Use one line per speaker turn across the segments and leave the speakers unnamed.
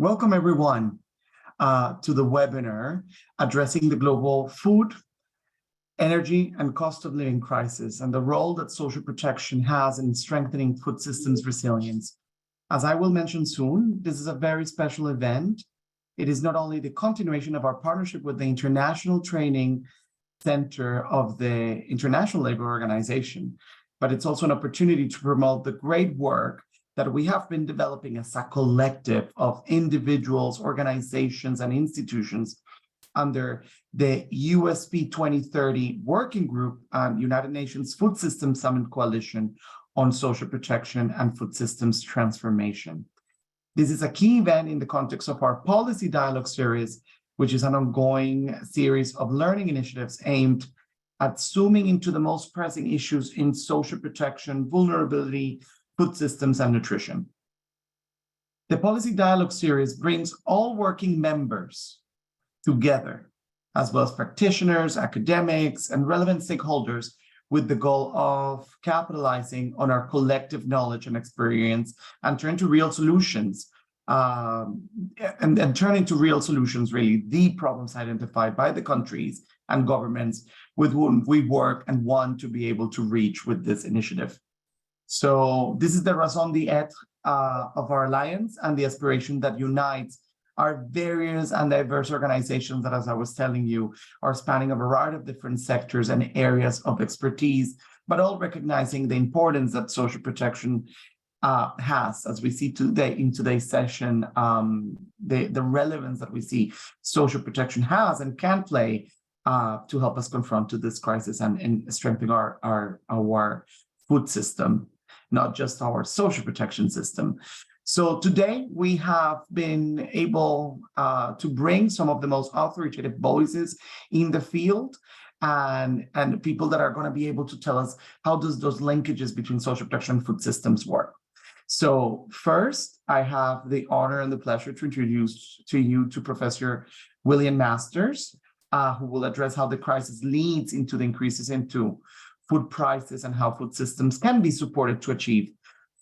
Welcome everyone to the webinar addressing the global food, energy, and cost of living crisis and the role that social protection has in strengthening food systems resilience. As I will mention soon, this is a very special event. It is not only the continuation of our partnership with the International Training Center of the International Labour Organization, but it's also an opportunity to promote the great work that we have been developing as a collective of individuals, organizations, and institutions under the USP 2030 Working Group and United Nations Food Systems Summit Coalition on Social Protection and Food Systems Transformation. This is a key event in the context of our Policy Dialogue series, which is an ongoing series of learning initiatives aimed at zooming into the most pressing issues in social protection, vulnerability, food systems, and nutrition. The Policy Dialogue series brings all working members together, as well as practitioners, academics, and relevant stakeholders, with the goal of capitalizing on our collective knowledge and experience and turn to real solutions, and turn into real solutions, really, the problems identified by the countries and governments with whom we work and want to be able to reach with this initiative. So this is the raison d'etre of our alliance and the aspiration that unites our various and diverse organizations that, as I was telling you, are spanning a variety of different sectors and areas of expertise, but all recognizing the importance that social protection has, as we see today in today's session, the relevance that we see social protection has and can play to help us confront to this crisis and strengthen our food system, not just our social protection system. So today we have been able to bring some of the most authoritative voices in the field and people that are going to be able to tell us how does those linkages between social protection and food systems work. So first, I have the honor and the pleasure to introduce to you to Professor William Masters, who will address how the crisis leads into the increases into food prices and how food systems can be supported to achieve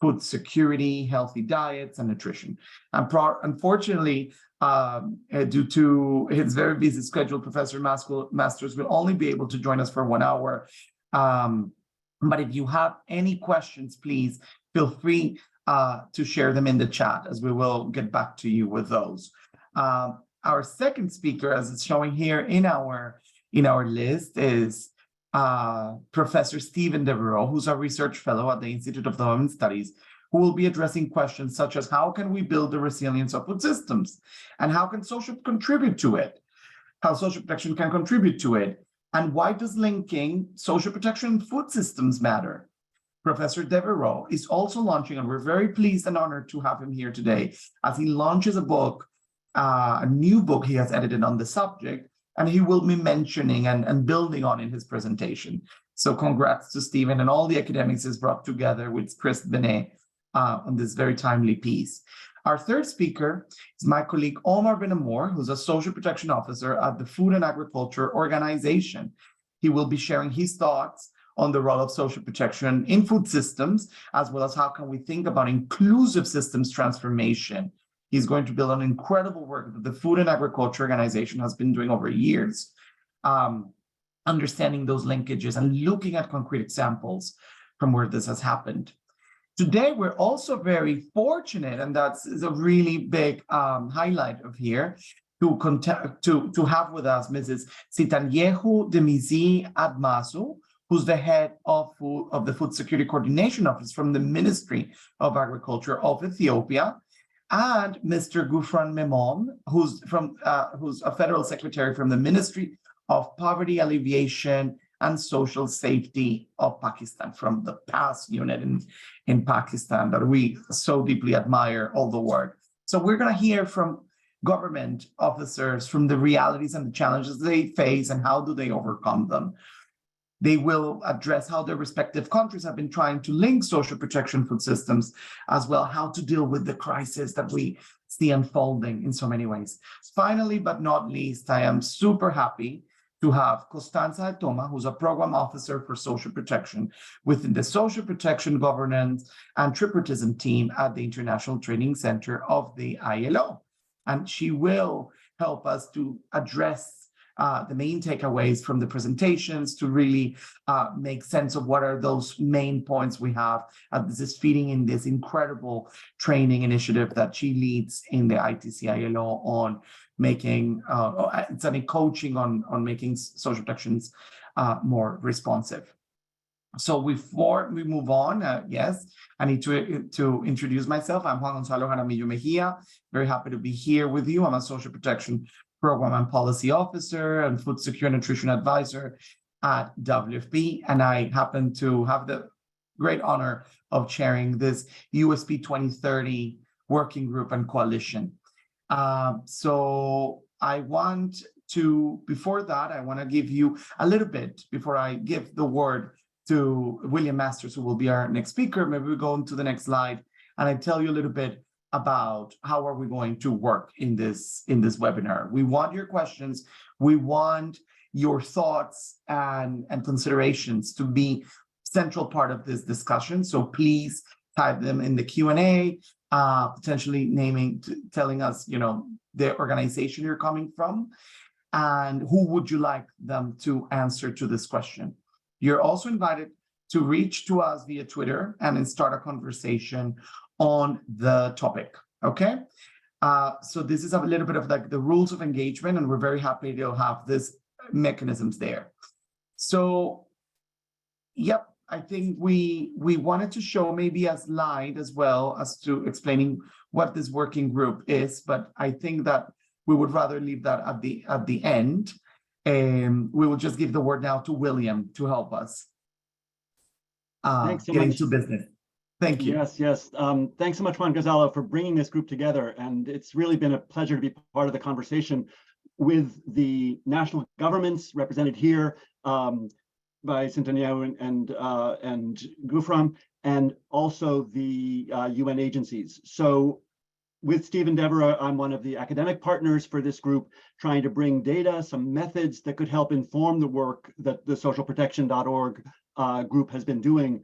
food security, healthy diets, and nutrition. Unfortunately, due to his very busy schedule, Professor Masters will only be able to join us for 1 hour. But if you have any questions, please feel free to share them in the chat, as we will get back to you with those. Our second speaker, as it's showing here in our list, is Professor Stephen Devereux, who's a research fellow at the Institute of Development Studies, who will be addressing questions such as how can we build the resilience of food systems, and how can social contribute to it, how social protection can contribute to it, and why does linking social protection and food systems matter? Professor Devereux is also launching, and we're very pleased and honored to have him here today, as he launches a book, a new book he has edited on the subject, and he will be mentioning and building on in his presentation. So congrats to Stephen and all the academics he's brought together with Chris Benet on this very timely piece. Our third speaker is my colleague Omar Benamor, who's a social protection officer at the Food and Agriculture Organization. He will be sharing his thoughts on the role of social protection in food systems, as well as how can we think about inclusive systems transformation. He's going to build on incredible work that the Food and Agriculture Organization has been doing over years, understanding those linkages and looking at concrete examples from where this has happened. Today, we're also very fortunate, and that's a really big highlight of here, to have with us Mrs. Sitanyehu Demizi Admasu, who's the head of the Food Security Coordination Office from the Ministry of Agriculture of Ethiopia, and Mr. Gufran Memon, who's a federal secretary from the Ministry of Poverty Alleviation and Social Safety of Pakistan, from the PAS unit in Pakistan that we so deeply admire all the work. So we're going to hear from government officers from the realities and the challenges they face and how do they overcome them. They will address how their respective countries have been trying to link social protection food systems, as well how to deal with the crisis that we see unfolding in so many ways. Finally, but not least, I am super happy to have Costanza Toma, who's a program officer for social protection within the social protection governance and tripartism team at the International Training Center of the ILO. and she will help us to address the main takeaways from the presentations to really make sense of what are those main points we have. This is feeding in this incredible training initiative that she leads in the ITC-ILO on making, it's a coaching on making social protections more responsive. So before we move on, yes, I need to introduce myself. I'm Juan Gonzalo Jaramillo Mejia. Very happy to be here with you. I'm a social protection program and policy officer and food secure nutrition advisor at WFP. And I happen to have the great honor of chairing this USP 2030 working group and coalition. So I want to, before that, I want to give you a little bit, before I give the word to William Masters, who will be our next speaker. Maybe we go into the next slide, and I tell you a little bit about how are we going to work in this webinar. We want your questions. We want your thoughts and considerations to be central part of this discussion. So please type them in the Q&A, potentially telling us, the organization you're coming from, and who would you like them to answer to this question. You're also invited to reach to us via Twitter and then start a conversation on the topic, okay? So this is a little bit of like the rules of engagement, and we're very happy to have these mechanisms there. So, yep, I think we wanted to show maybe a slide as well as to explaining what this working group is, but I think that we would rather leave that at the end. We will just give the word now to William to help us
Thanks so
get
much.
into business. Thank you.
Yes. Thanks so much, Juan Gonzalo, for bringing this group together. And it's really been a pleasure to be part of the conversation with the national governments represented here by Centennial and Gufram, and also the UN agencies. So with Steve and Deborah, I'm one of the academic partners for this group, trying to bring data, some methods that could help inform the work that the socialprotection.org group has been doing.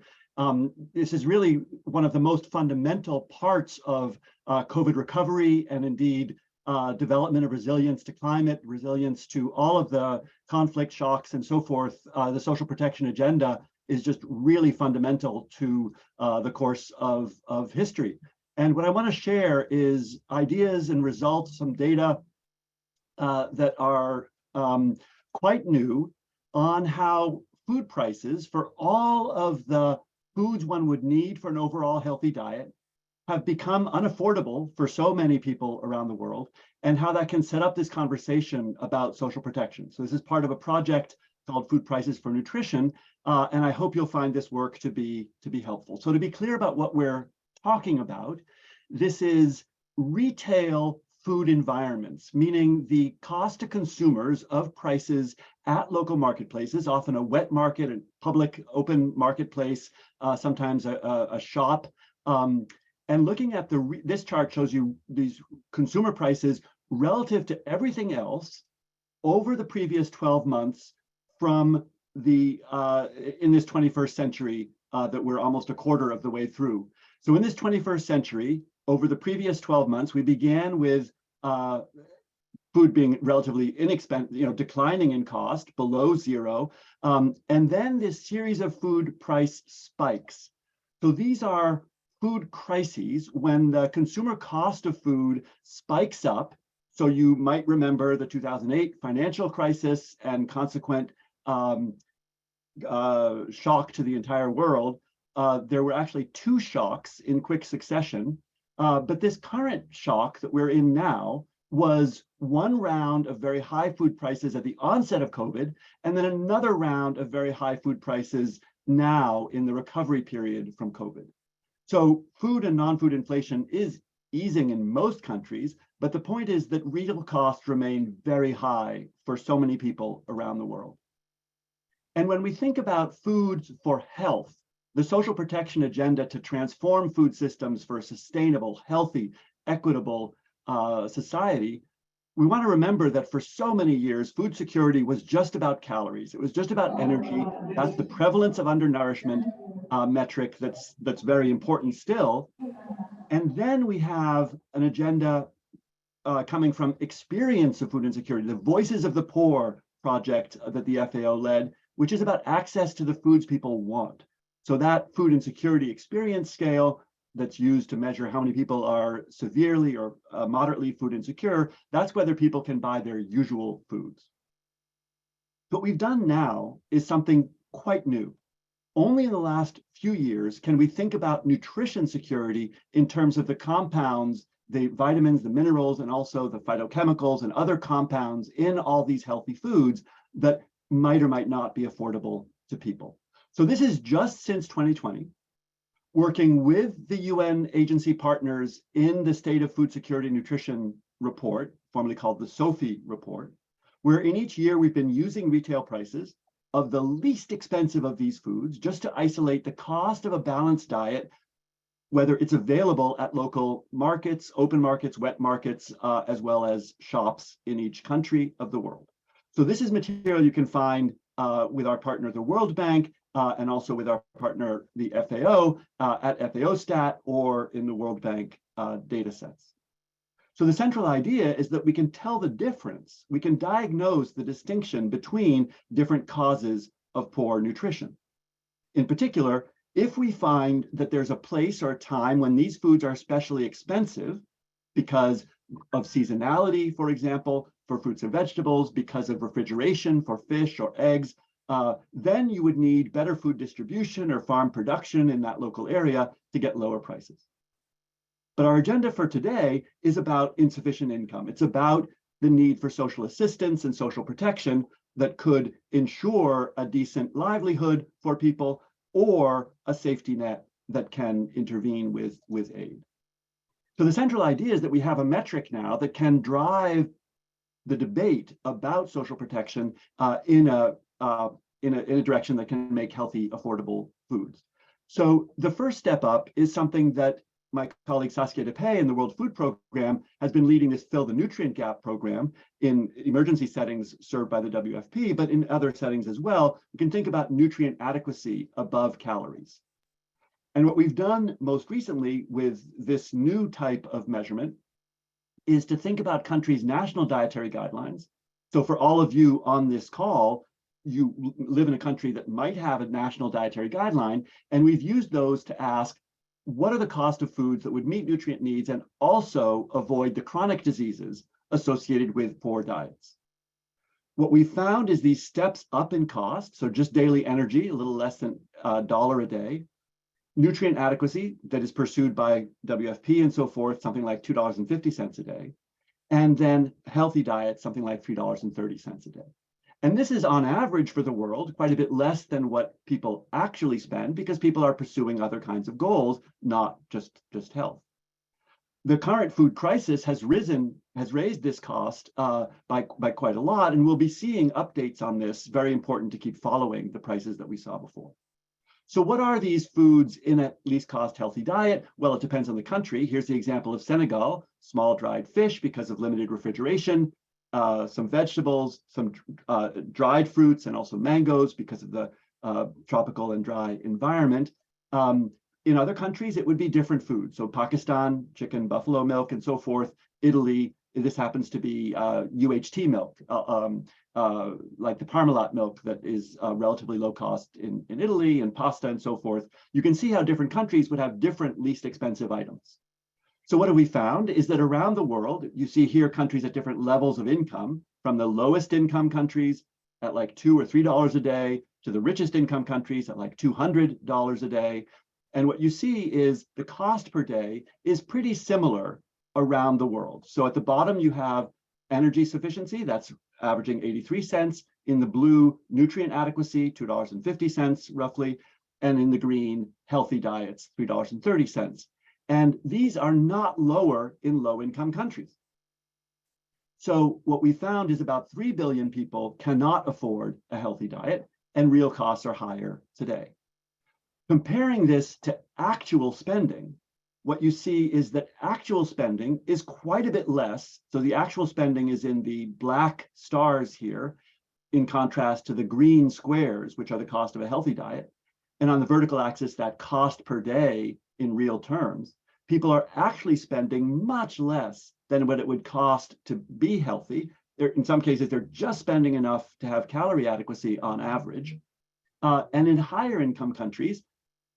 This is really one of the most fundamental parts of COVID recovery, and indeed development of resilience to climate, resilience to all of the conflict shocks and so forth. The social protection agenda is just really fundamental to the course of history. And what I want to share is ideas and results, some data that are quite new on how food prices for all of the foods one would need for an overall healthy diet have become unaffordable for so many people around the world, and how that can set up this conversation about social protection. So this is part of a project called Food Prices for Nutrition, and I hope you'll find this work to be helpful. So to be clear about what we're talking about, this is retail food environments, meaning the cost to consumers of prices at local marketplaces, often a wet market, a public open marketplace, sometimes a shop. And looking at this chart shows you these consumer prices relative to everything else over the previous 12 months from the in this 21st century that we're almost a quarter of the way through. So in this 21st century, over the previous 12 months, we began with food being relatively inexpensive, declining in cost, below zero, and then this series of food price spikes. So these are food crises when the consumer cost of food spikes up. So you might remember the 2008 financial crisis and consequent shock to the entire world. There were actually two shocks in quick succession. But this current shock that we're in now was one round of very high food prices at the onset of COVID, and then another round of very high food prices now in the recovery period from COVID. So food and non-food inflation is easing in most countries, but the point is that real costs remain very high for so many people around the world. And when we think about foods for health, the social protection agenda to transform food systems for a sustainable, healthy, equitable society, we want to remember that for so many years, food security was just about calories. It was just about energy. That's the prevalence of undernourishment metric that's very important still. And then we have an agenda coming from experience of food insecurity, the Voices of the Poor project that the FAO led, which is about access to the foods people want. So that food insecurity experience scale that's used to measure how many people are severely or moderately food insecure, that's whether people can buy their usual foods. What we've done now is something quite new. Only in the last few years can we think about nutrition security in terms of the compounds, the vitamins, the minerals, and also the phytochemicals and other compounds in all these healthy foods that might or might not be affordable to people. So this is just since 2020, working with the UN agency partners in the State of Food Security and Nutrition report, formerly called the SOFI report, where in each year we've been using retail prices of the least expensive of these foods just to isolate the cost of a balanced diet, whether it's available at local markets, open markets, wet markets, as well as shops in each country of the world. So this is material you can find with our partner, the World Bank, and also with our partner, the FAO, at FAO-Stat or in the World Bank data sets. So the central idea is that we can tell the difference, we can diagnose the distinction between different causes of poor nutrition. In particular, if we find that there's a place or a time when these foods are especially expensive because of seasonality, for example, for fruits and vegetables, because of refrigeration for fish or eggs, then you would need better food distribution or farm production in that local area to get lower prices. But our agenda for today is about insufficient income. It's about the need for social assistance and social protection that could ensure a decent livelihood for people or a safety net that can intervene with aid. So the central idea is that we have a metric now that can drive the debate about social protection in a direction that can make healthy, affordable foods. So the first step up is something that my colleague Saskia Depay in the World Food Program has been leading this Fill the Nutrient Gap program in emergency settings served by the WFP, but in other settings as well. You can think about nutrient adequacy above calories. And what we've done most recently with this new type of measurement is to think about countries' national dietary guidelines. So for all of you on this call, you live in a country that might have a national dietary guideline, and we've used those to ask, what are the cost of foods that would meet nutrient needs and also avoid the chronic diseases associated with poor diets? What we found is these steps up in cost, so just daily energy, a little less than $1 a day, nutrient adequacy that is pursued by WFP and so forth, something like $2.50 a day, and then healthy diets, something like $3.30 a day. And this is on average for the world, quite a bit less than what people actually spend because people are pursuing other kinds of goals, not just health. The current food crisis has raised this cost by quite a lot, and we'll be seeing updates on this. Very important to keep following the prices that we saw before. So what are these foods in a least cost healthy diet? Well, it depends on the country. Here's the example of Senegal, small dried fish because of limited refrigeration, some vegetables, some dried fruits, and also mangoes because of the tropical and dry environment. In other countries, it would be different foods. So Pakistan, chicken, buffalo milk, and so forth. Italy, this happens to be UHT milk, like the Parmalat milk that is relatively low cost in Italy, and pasta and so forth. You can see how different countries would have different least expensive items. So what have we found is that around the world, you see here countries at different levels of income, from the lowest income countries at like $2 or $3 a day to the richest income countries at like $200 a day. And what you see is the cost per day is pretty similar around the world. So at the bottom, you have energy sufficiency, that's averaging 83 cents. In the blue, nutrient adequacy, $2.50 roughly. And in the green, healthy diets, $3.30. And these are not lower in low-income countries. So what we found is about 3 billion people cannot afford a healthy diet, and real costs are higher today. Comparing this to actual spending, what you see is that actual spending is quite a bit less. So the actual spending is in the black stars here, in contrast to the green squares, which are the cost of a healthy diet. And on the vertical axis, that cost per day in real terms, people are actually spending much less than what it would cost to be healthy. In some cases, they're just spending enough to have calorie adequacy on average. And in higher income countries,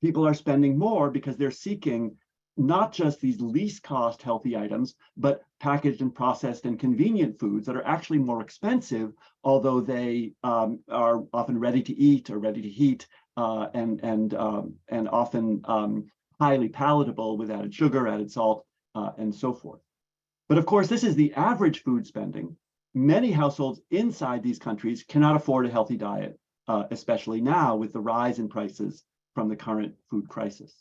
people are spending more because they're seeking not just these least cost healthy items, but packaged and processed and convenient foods that are actually more expensive, although they are often ready to eat or ready to heat, and often highly palatable with added sugar, added salt, and so forth. But of course, this is the average food spending. Many households inside these countries cannot afford a healthy diet, especially now with the rise in prices from the current food crisis.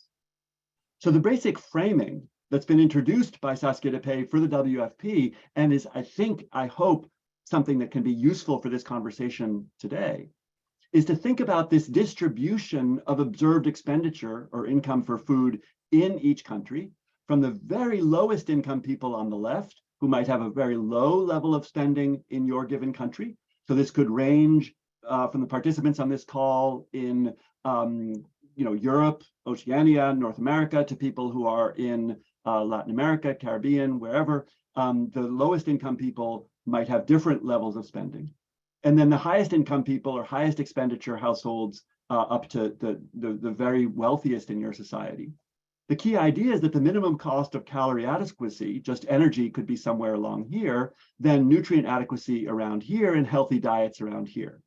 So the basic framing that's been introduced by Saskia Depay for the WFP, and is, I hope, something that can be useful for this conversation today, is to think about this distribution of observed expenditure or income for food in each country, from the very lowest income people on the left, who might have a very low level of spending in your given country. So this could range from the participants on this call in Europe, Oceania, North America, to people who are in Latin America, Caribbean, wherever. The lowest income people might have different levels of spending. And then the highest income people or highest expenditure households up to the very wealthiest in your society. The key idea is that the minimum cost of calorie adequacy, just energy, could be somewhere along here, then nutrient adequacy around here, and healthy diets around here.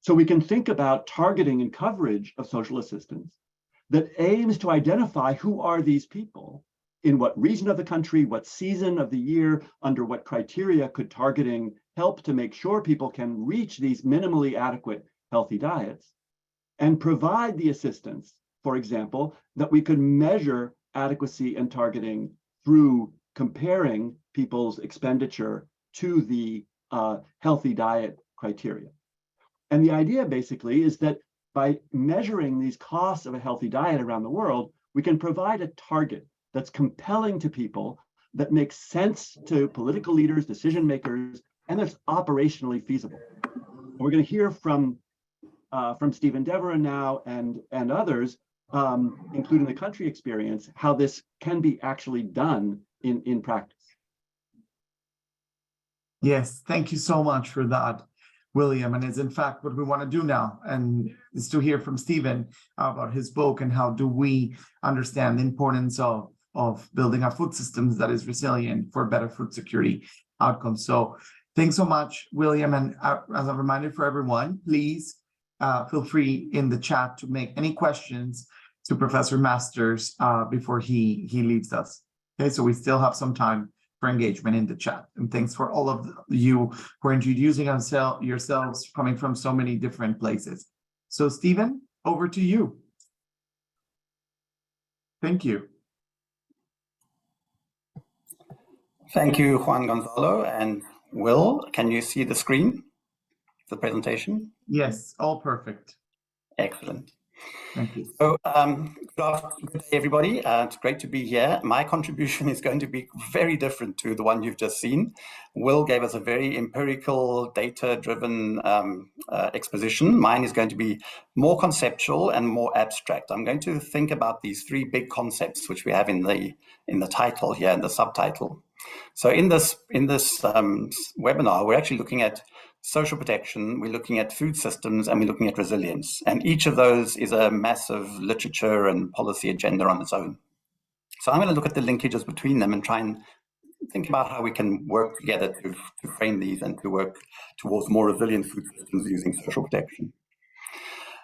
So we can think about targeting and coverage of social assistance that aims to identify who are these people, in what region of the country, what season of the year, under what criteria could targeting help to make sure people can reach these minimally adequate healthy diets, and provide the assistance, for example, that we could measure adequacy and targeting through comparing people's expenditure to the healthy diet criteria. And the idea basically is that by measuring these costs of a healthy diet around the world, we can provide a target that's compelling to people, that makes sense to political leaders, decision makers, and that's operationally feasible. We're going to hear from Stephen Devereaux now and others, including the country experience, how this can be actually done in practice.
Yes, thank you so much for that, William. And it's in fact what we want to do now, and is to hear from Stephen about his book and how do we understand the importance of building our food systems that is resilient for better food security outcomes. So thanks so much, William. And as a reminder for everyone, please feel free in the chat to make any questions to Professor Masters before he leaves us. Okay, so we still have some time for engagement in the chat. And thanks for all of you for introducing yourselves, coming from so many different places. So Stephen, over to you. Thank you.
Thank you, Juan Gonzalo and Will. Can you see the screen, the presentation?
Yes, all perfect.
Excellent.
Thank you.
So, good day, everybody. It's great to be here. My contribution is going to be very different to the one you've just seen. Will gave us a very empirical, data-driven exposition. Mine is going to be more conceptual and more abstract. I'm going to think about these three big concepts which we have in the title here, in the subtitle. So in this webinar, we're actually looking at social protection, we're looking at food systems, and we're looking at resilience. And each of those is a massive literature and policy agenda on its own. So I'm going to look at the linkages between them and try and think about how we can work together to frame these and to work towards more resilient food systems using social protection.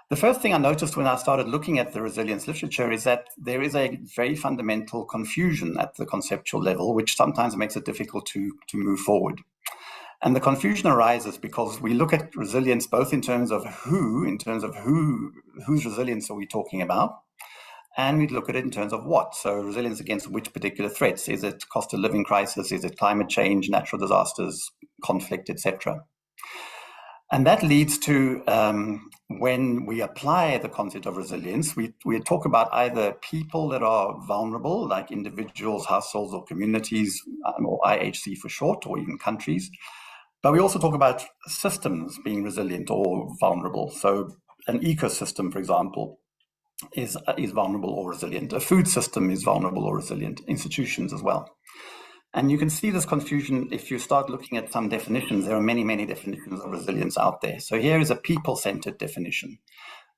The first thing I noticed when I started looking at the resilience literature is that there is a very fundamental confusion at the conceptual level, which sometimes makes it difficult to move forward. And the confusion arises because we look at resilience both in terms of whose resilience are we talking about, and we look at it in terms of what. So resilience against which particular threats? Is it cost of living crisis? Is it climate change, natural disasters, conflict, etc.? And that leads to, when we apply the concept of resilience, we talk about either people that are vulnerable, like individuals, households, or communities, or IHC for short, or even countries. But we also talk about systems being resilient or vulnerable. So an ecosystem, for example, is vulnerable or resilient. A food system is vulnerable or resilient, institutions as well. And you can see this confusion if you start looking at some definitions. There are many, many definitions of resilience out there. So here is a people-centered definition.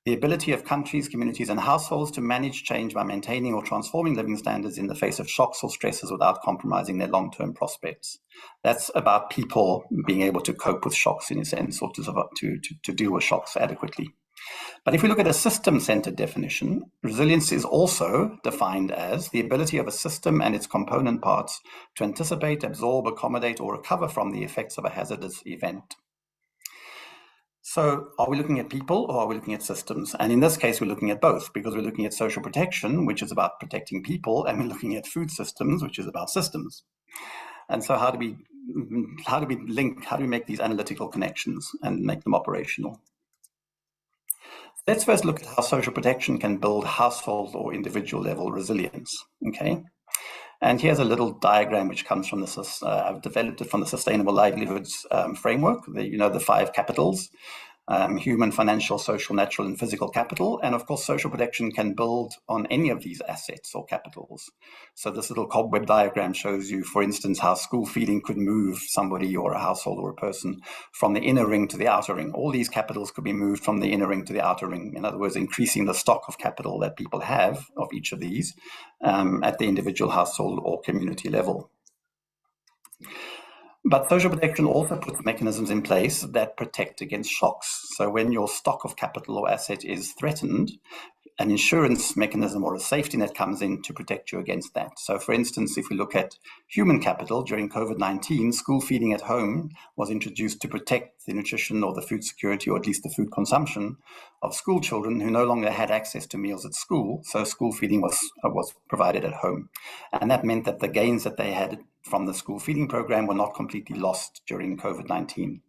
The ability of countries, communities, and households to manage change by maintaining or transforming living standards in the face of shocks or stresses without compromising their long-term prospects. That's about people being able to cope with shocks in a sense, or to deal with shocks adequately. But if we look at a system-centered definition, resilience is also defined as the ability of a system and its component parts to anticipate, absorb, accommodate, or recover from the effects of a hazardous event. So are we looking at people or are we looking at systems? And in this case, we're looking at both, because we're looking at social protection, which is about protecting people, and we're looking at food systems, which is about systems. And so how do we make these analytical connections and make them operational? Let's first look at how social protection can build household or individual level resilience, okay? And here's a little diagram which comes from this, I've developed it from the Sustainable Livelihoods framework, the 5 capitals, human, financial, social, natural, and physical capital. And of course, social protection can build on any of these assets or capitals. So this little cobweb diagram shows you, for instance, how school feeding could move somebody or a household or a person from the inner ring to the outer ring. All these capitals could be moved from the inner ring to the outer ring. In other words, increasing the stock of capital that people have of each of these at the individual household or community level. But social protection also puts mechanisms in place that protect against shocks. So when your stock of capital or asset is threatened, an insurance mechanism or a safety net comes in to protect you against that. So for instance, if we look at human capital during COVID-19, school feeding at home was introduced to protect the nutrition or the food security, or at least the food consumption of school children who no longer had access to meals at school. So school feeding was provided at home. And that meant that the gains that they had from the school feeding program were not completely lost during COVID-19.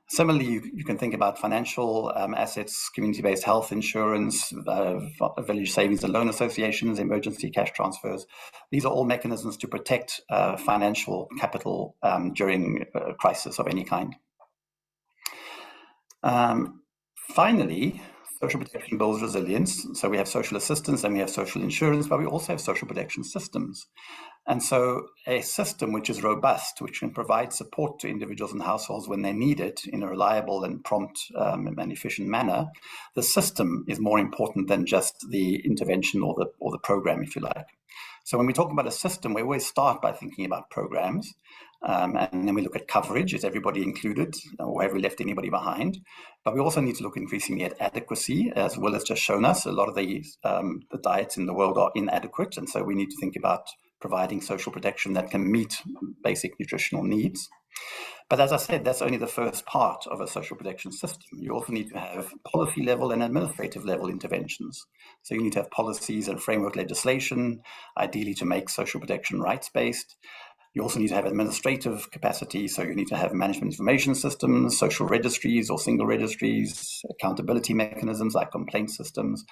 Similarly, you can think about financial assets, community-based health insurance, village savings and loan associations, emergency cash transfers. These are all mechanisms to protect financial capital during a crisis of any kind. Finally, social protection builds resilience. So we have social assistance and we have social insurance, but we also have social protection systems. And so a system which is robust, which can provide support to individuals and households when they need it in a reliable and prompt and efficient manner, the system is more important than just the intervention or the program, if you like. So when we talk about a system, we always start by thinking about programs, and then we look at coverage. Is everybody included, or have we left anybody behind? But we also need to look increasingly at adequacy, as well as just shown us. A lot of the diets in the world are inadequate, and so we need to think about providing social protection that can meet basic nutritional needs. But as I said, that's only the first part of a social protection system. You also need to have policy level and administrative level interventions. So you need to have policies and framework legislation, ideally to make social protection rights-based. You also need to have administrative capacity, so you need to have management information systems, social registries or single registries, accountability mechanisms like complaint systems.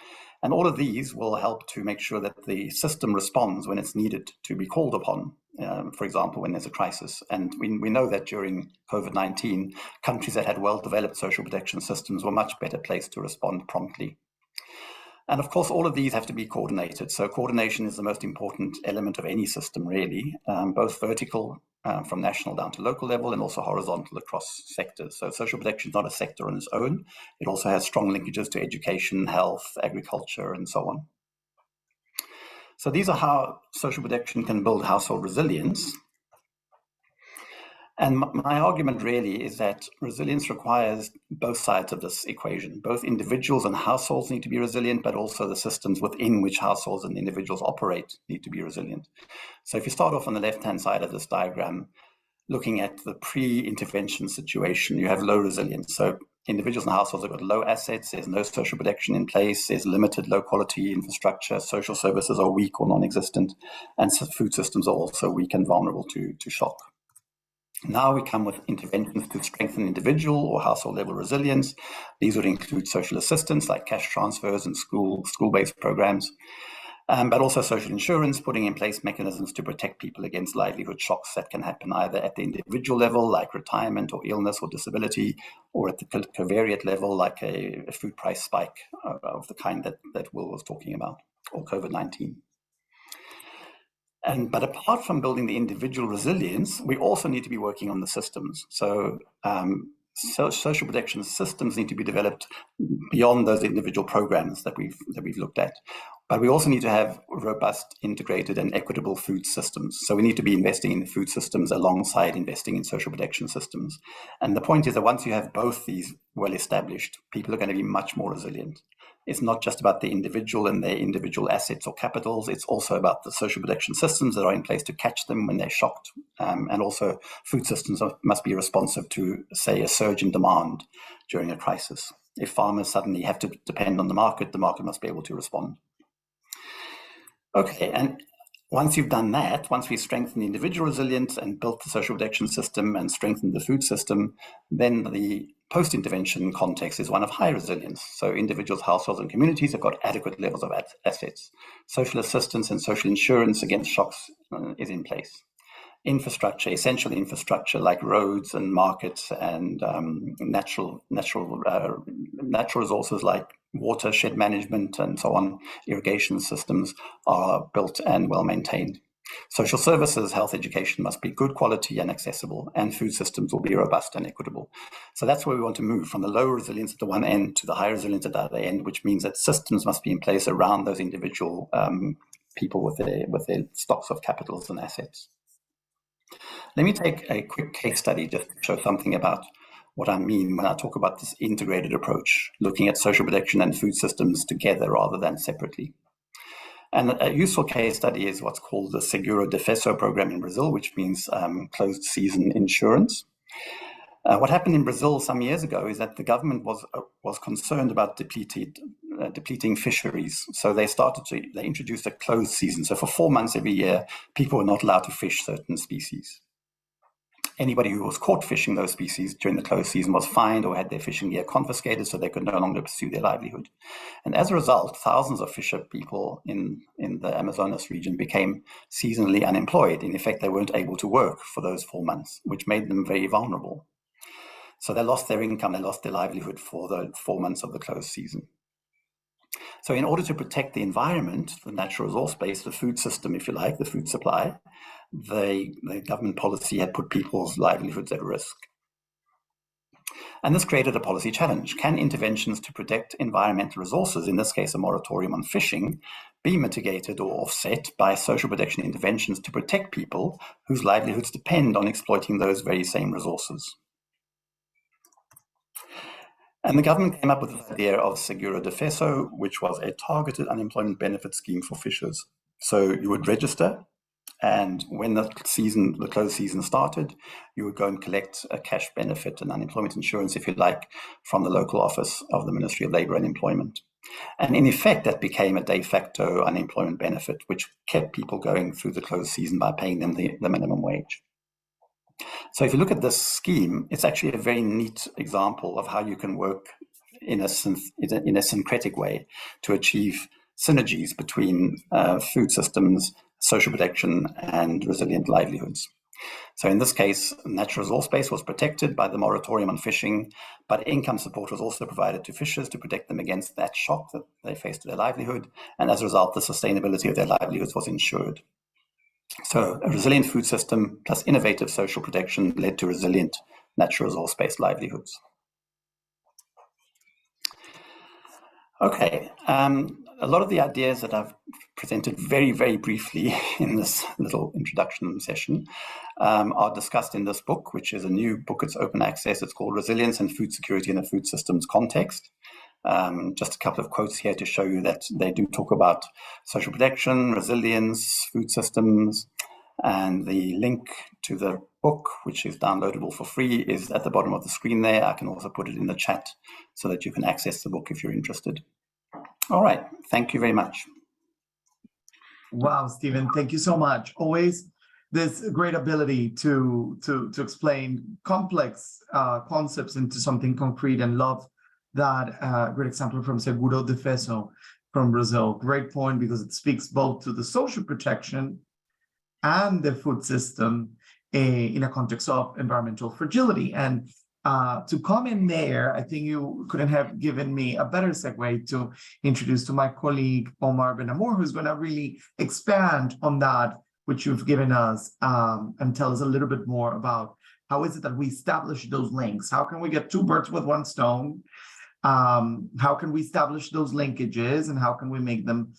And all of these will help to make sure that the system responds when it's needed to be called upon, for example, when there's a crisis. And we know that during COVID-19, countries that had well-developed social protection systems were much better placed to respond promptly. And of course, all of these have to be coordinated. So coordination is the most important element of any system, really, both vertical from national down to local level, and also horizontal across sectors. So social protection is not a sector on its own. It also has strong linkages to education, health, agriculture, and so on. So these are how social protection can build household resilience. And my argument really is that resilience requires both sides of this equation. Both individuals and households need to be resilient, but also the systems within which households and individuals operate need to be resilient. So if you start off on the left-hand side of this diagram, looking at the pre-intervention situation, you have low resilience. So individuals and households have got low assets, there's no social protection in place, there's limited low-quality infrastructure, social services are weak or non-existent, and food systems are also weak and vulnerable to shock. Now we come with interventions to strengthen individual or household level resilience. These would include social assistance like cash transfers and school-based programs, but also social insurance, putting in place mechanisms to protect people against livelihood shocks that can happen either at the individual level, like retirement or illness or disability, or at the covariate level, like a food price spike of the kind that Will was talking about, or COVID-19. But apart from building the individual resilience, we also need to be working on the systems. So social protection systems need to be developed beyond those individual programs that we've looked at. But we also need to have robust, integrated, and equitable food systems. So we need to be investing in food systems alongside investing in social protection systems. And the point is that once you have both these well established, people are going to be much more resilient. It's not just about the individual and their individual assets or capitals. It's also about the social protection systems that are in place to catch them when they're shocked. And also food systems must be responsive to, say, a surge in demand during a crisis. If farmers suddenly have to depend on the market must be able to respond. Okay, and once you've done that, once we've strengthened the individual resilience and built the social protection system and strengthened the food system, then the post-intervention context is one of high resilience. So individuals, households, and communities have got adequate levels of assets. Social assistance and social insurance against shocks is in place. Infrastructure, essential infrastructure like roads and markets and natural resources like watershed management and so on, irrigation systems are built and well maintained. Social services, health education must be good quality and accessible, and food systems will be robust and equitable. So that's where we want to move, from the low resilience at the one end to the high resilience at the other end, which means that systems must be in place around those individual people with their stocks of capitals and assets. Let me take a quick case study just to show something about what I mean when I talk about this integrated approach, looking at social protection and food systems together rather than separately. And a useful case study is what's called the Seguro Defeso program in Brazil, which means closed season insurance. What happened in Brazil some years ago is that the government was concerned about depleting fisheries. So they introduced a closed season. So for 4 months every year, people were not allowed to fish certain species. Anybody who was caught fishing those species during the closed season was fined or had their fishing gear confiscated, so they could no longer pursue their livelihood. And as a result, thousands of fisher people in the Amazonas region became seasonally unemployed. In effect, they weren't able to work for those 4 months, which made them very vulnerable. So they lost their income, they lost their livelihood for the 4 months of the closed season. So in order to protect the environment, the natural resource base, the food system, if you like, the food supply, the government policy had put people's livelihoods at risk. And this created a policy challenge. Can interventions to protect environmental resources, in this case a moratorium on fishing, be mitigated or offset by social protection interventions to protect people whose livelihoods depend on exploiting those very same resources? And the government came up with the idea of Seguro Defeso, which was a targeted unemployment benefit scheme for fishers. So you would register, and when the closed season started, you would go and collect a cash benefit and unemployment insurance, if you like, from the local office of the Ministry of Labour and Employment. And in effect, that became a de facto unemployment benefit, which kept people going through the closed season by paying them the minimum wage. So if you look at this scheme, it's actually a very neat example of how you can work in a syncretic way to achieve synergies between food systems, social protection, and resilient livelihoods. So in this case, natural resource base was protected by the moratorium on fishing, but income support was also provided to fishers to protect them against that shock that they faced to their livelihood. And as a result, the sustainability of their livelihoods was ensured. So a resilient food system plus innovative social protection led to resilient natural resource-based livelihoods. Okay, a lot of the ideas that I've presented very, very briefly in this little introduction session are discussed in this book, which is a new book. It's open access. It's called Resilience and Food Security in a Food Systems Context. Just a couple of quotes here to show you that they do talk about social protection, resilience, food systems, and the link to the book, which is downloadable for free, is at the bottom of the screen there. I can also put it in the chat so that you can access the book if you're interested. All right, thank you very much.
Wow, Stephen, thank you so much. Always this great ability to explain complex concepts into something concrete, and love that great example from Seguro Defeso from Brazil. Great point, because it speaks both to the social protection and the food system in a context of environmental fragility. And to come in there, I think you couldn't have given me a better segue to introduce to my colleague, Omar Benamor, who's going to really expand on that which you've given us, and tell us a little bit more about how is it that we establish those links? How can we get two birds with one stone? How can we establish those linkages, and how can we make them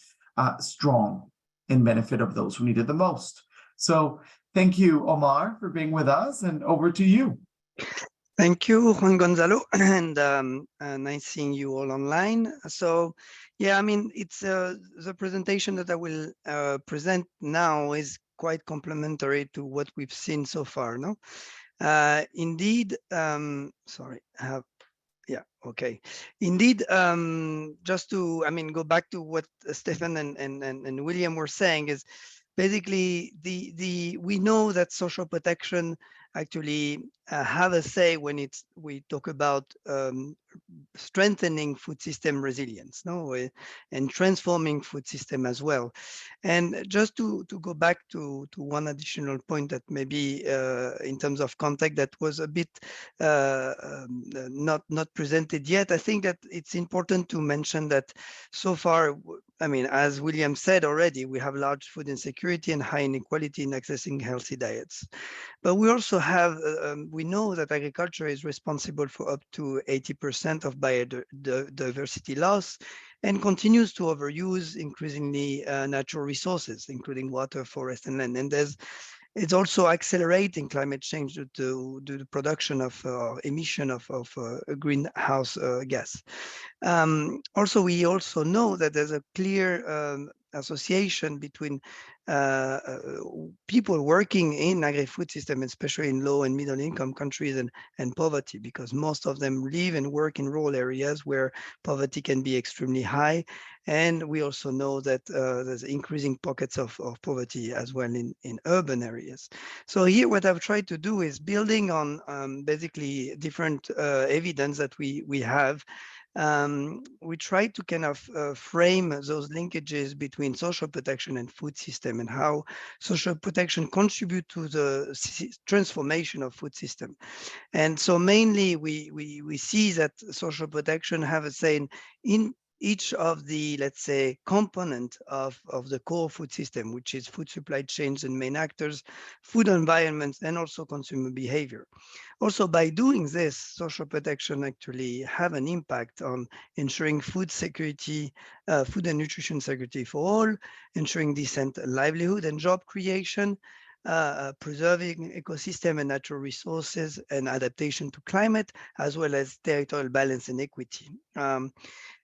strong in benefit of those who need it the most? So thank you, Omar, for being with us, and over to you.
Thank you, Juan Gonzalo, and nice seeing you all online. So, yeah, I mean, it's the presentation that I will present now is quite complementary to what we've seen so far, no? Indeed, sorry, I have, yeah, okay. Indeed, just to, I mean, go back to what Stefan and William were saying is basically we know that social protection actually have a say when we talk about strengthening food system resilience, no, and transforming food system as well. And just to go back to one additional point that maybe in terms of context that was a bit not presented yet, I think that it's important to mention that so far, I mean, as William said already, we have large food insecurity and high inequality in accessing healthy diets. But we also have, we know that agriculture is responsible for up to 80% of biodiversity loss and continues to overuse increasingly natural resources, including water, forest, and land. And it's also accelerating climate change due to the production of emission of greenhouse gas. Also, we also know that there's a clear association between people working in agri-food system, especially in low and middle income countries, and poverty, because most of them live and work in rural areas where poverty can be extremely high. And we also know that there's increasing pockets of poverty as well in urban areas. So here, what I've tried to do is building on basically different evidence that we have. We try to kind of frame those linkages between social protection and food system, and how social protection contribute to the transformation of food system. And so mainly we see that social protection have a say in each of the, let's say, component of the core food system, which is food supply chains and main actors, food environments, and also consumer behavior. Also, by doing this, social protection actually have an impact on ensuring food security, food and nutrition security for all, ensuring decent livelihood and job creation, preserving ecosystem and natural resources, and adaptation to climate, as well as territorial balance and equity.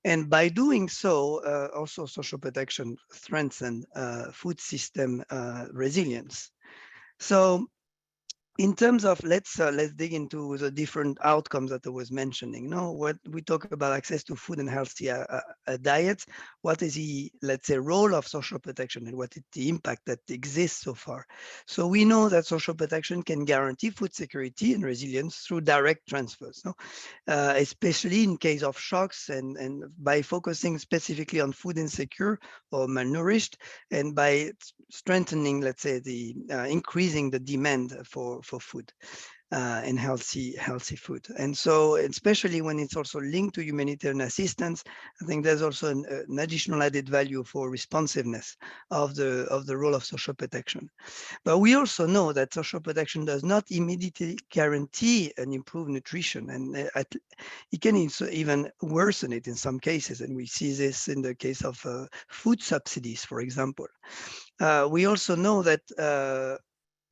And by doing so, also social protection strengthens food system resilience. So in terms of, let's dig into the different outcomes that I was mentioning. No, what we talk about access to food and healthy diets. What is the, let's say, role of social protection, and what is the impact that exists so far? So we know that social protection can guarantee food security and resilience through direct transfers, no? Especially in case of shocks, and by focusing specifically on food insecure or malnourished, and by strengthening, let's say, the increasing the demand for food and healthy food. And so, especially when it's also linked to humanitarian assistance, I think there's also an additional added value for responsiveness of the role of social protection. But we also know that social protection does not immediately guarantee an improved nutrition, and it can even worsen it in some cases. And we see this in the case of food subsidies, for example. We also know that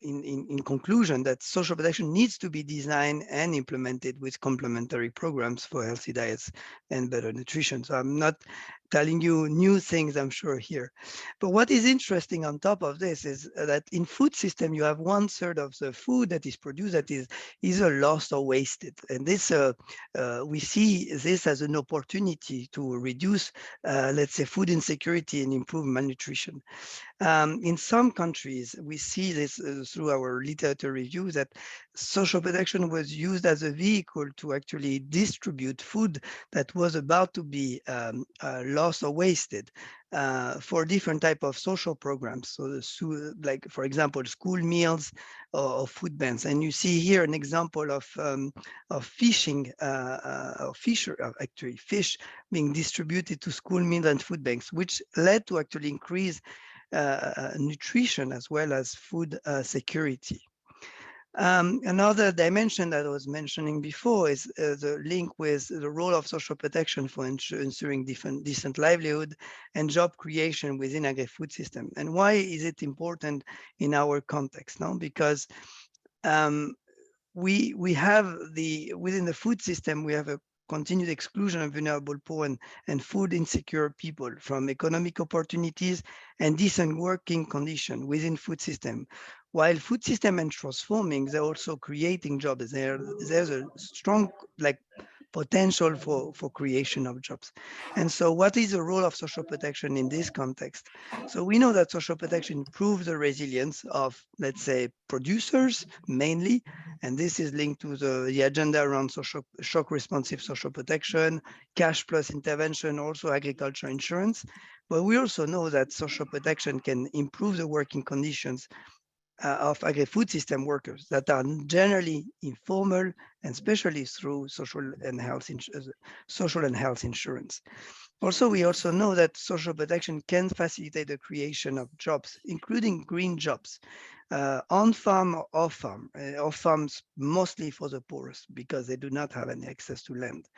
in conclusion, that social protection needs to be designed and implemented with complementary programs for healthy diets and better nutrition. So I'm not telling you new things, I'm sure, here. But what is interesting on top of this is that in food system, you have 1/3 of the food that is produced that is either lost or wasted. And this we see this as an opportunity to reduce, let's say, food insecurity and improve malnutrition. In some countries, we see this through our literature review, that social protection was used as a vehicle to actually distribute food that was about to be lost or wasted for different type of social programs. So, like, for example, school meals or food banks. And you see here an example of fishing, actually fish being distributed to school meals and food banks, which led to actually increase nutrition as well as food security. Another dimension that I was mentioning before is the link with the role of social protection for ensuring decent livelihood and job creation within agri-food system. And why is it important in our context now? Because we have within the food system, we have a continued exclusion of vulnerable poor and food insecure people from economic opportunities and decent working condition within food system. While food system and transforming, they're also creating jobs. There's a strong potential for creation of jobs. And so what is the role of social protection in this context? So we know that social protection improves the resilience of, let's say, producers mainly, and this is linked to the agenda around shock responsive social protection, cash plus intervention, also agriculture insurance. But we also know that social protection can improve the working conditions of agri-food system workers that are generally informal, and especially through social and health insurance. Also, we also know that social protection can facilitate the creation of jobs, including green jobs, on farm or off farm, off farms mostly for the poorest because they do not have any access to land.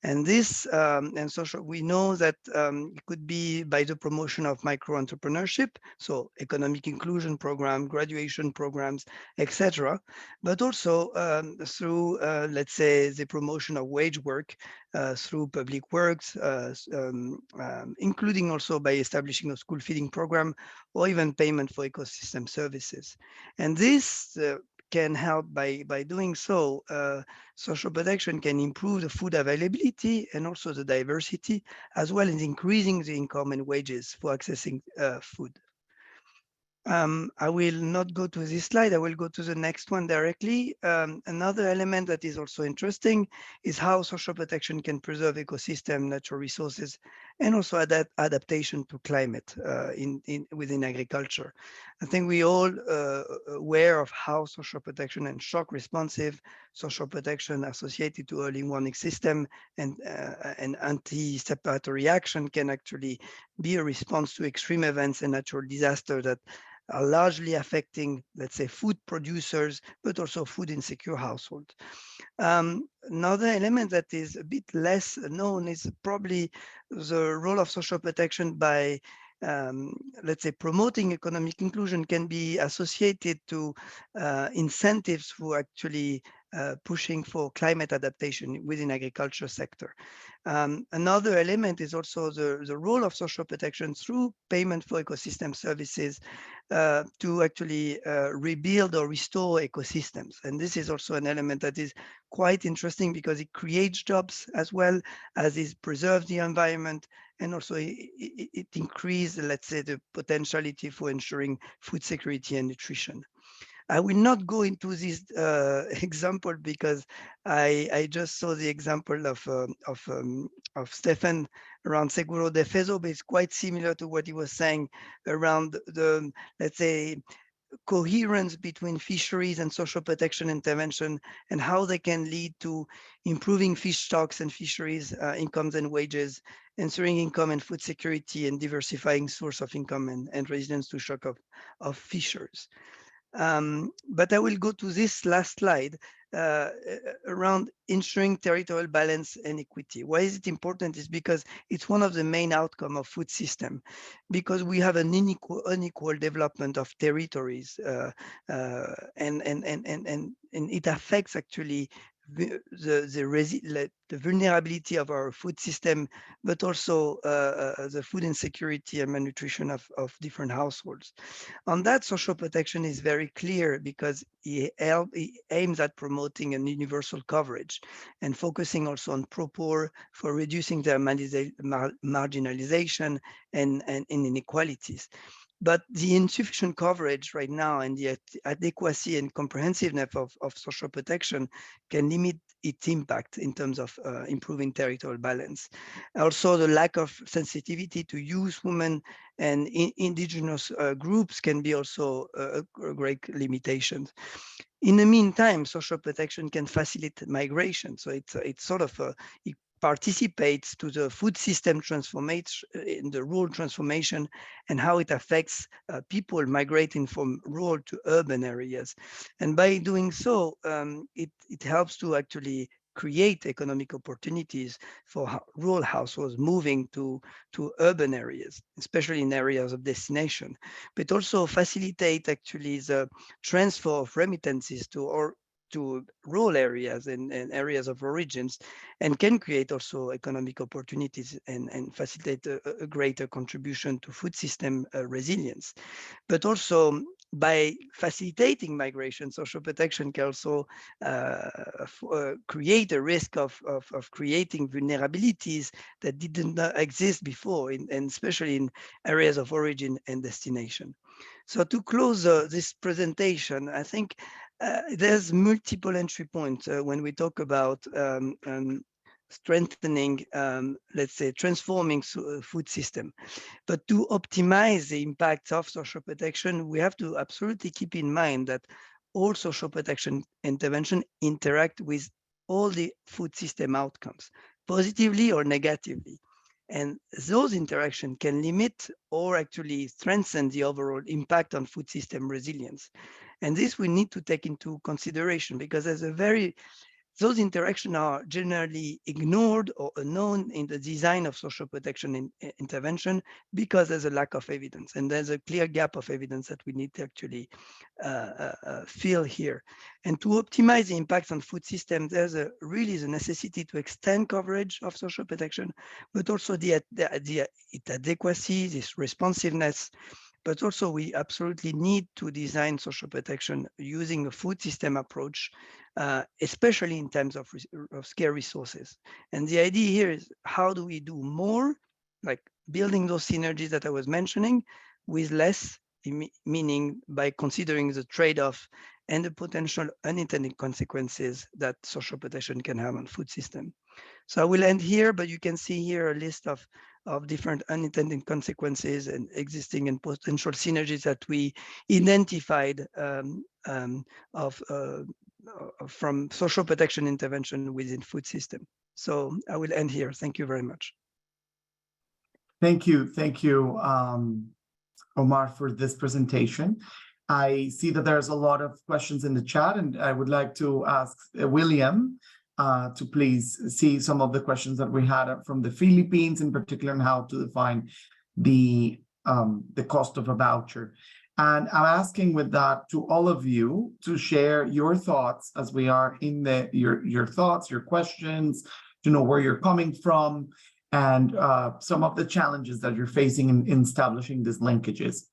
And this and social, we know that it could be by the promotion of micro entrepreneurship, so economic inclusion program, graduation programs, etc., but also through, let's say, the promotion of wage work through public works, including also by establishing a school feeding program or even payment for ecosystem services. And this can help by doing so. Social protection can improve the food availability and also the diversity, as well as increasing the income and wages for accessing food. I will not go to this slide. I will go to the next one directly. Another element that is also interesting is how social protection can preserve ecosystem, natural resources, and also adaptation to climate within agriculture. I think we all aware of how social protection and shock responsive social protection associated to early warning system and anti-separatory action can actually be a response to extreme events and natural disaster that are largely affecting, let's say, food producers, but also food insecure households. Another element that is a bit less known is probably the role of social protection by, let's say, promoting economic inclusion can be associated to incentives for actually pushing for climate adaptation within agriculture sector. Another element is also the role of social protection through payment for ecosystem services to actually rebuild or restore ecosystems. And this is also an element that is quite interesting because it creates jobs as well as it preserves the environment, and also it increases, let's say, the potentiality for ensuring food security and nutrition. I will not go into this example because I just saw the example of Stefan around Seguro de Fezo, but it's quite similar to what he was saying around the, let's say, coherence between fisheries and social protection intervention and how they can lead to improving fish stocks and fisheries incomes and wages, ensuring income and food security, and diversifying source of income and resilience to shock of fishers. But I will go to this last slide around ensuring territorial balance and equity. Why is it important? Is because it's one of the main outcomes of food system, because we have an unequal development of territories, and it affects actually the vulnerability of our food system, but also the food insecurity and malnutrition of different households. On that, social protection is very clear because it aims at promoting a universal coverage and focusing also on pro-poor for reducing their marginalization and inequalities. But the insufficient coverage right now and the adequacy and comprehensiveness of social protection can limit its impact in terms of improving territorial balance. Also, the lack of sensitivity to youth, women, and indigenous groups can be also a great limitation. In the meantime, social protection can facilitate migration. So it's sort of participates to the food system transformation, in the rural transformation, and how it affects people migrating from rural to urban areas. And by doing so, it helps to actually create economic opportunities for rural households moving to urban areas, especially in areas of destination, but also facilitate actually the transfer of remittances to rural areas and areas of origins, and can create also economic opportunities and facilitate a greater contribution to food system resilience. But also by facilitating migration, social protection can also create a risk of creating vulnerabilities that didn't exist before, and especially in areas of origin and destination. So to close this presentation, I think there's multiple entry points when we talk about strengthening, let's say, transforming food system. But to optimize the impacts of social protection, we have to absolutely keep in mind that all social protection intervention interact with all the food system outcomes, positively or negatively. And those interactions can limit or actually strengthen the overall impact on food system resilience. And this we need to take into consideration, because there's a those interactions are generally ignored or unknown in the design of social protection intervention, because there's a lack of evidence, and there's a clear gap of evidence that we need to actually fill here. And to optimize the impacts on food systems, there's really the necessity to extend coverage of social protection, but also the adequacy, this responsiveness. But also we absolutely need to design social protection using a food system approach, especially in terms of scarce resources. And the idea here is, how do we do more, like building those synergies that I was mentioning, with less, meaning by considering the trade-off and the potential unintended consequences that social protection can have on food system. So I will end here, but you can see here a list of different unintended consequences and existing and potential synergies that we identified from social protection intervention within food system. So I will end here. Thank you very much.
Thank you, Omar, for this presentation. I see that there's a lot of questions in the chat, and I would like to ask William to please see some of the questions that we had from the Philippines, in particular, on how to define the cost of a voucher. And I'm asking with that to all of you to share your thoughts as we are in your thoughts, your questions, to know where you're coming from, and some of the challenges that you're facing in establishing these linkages.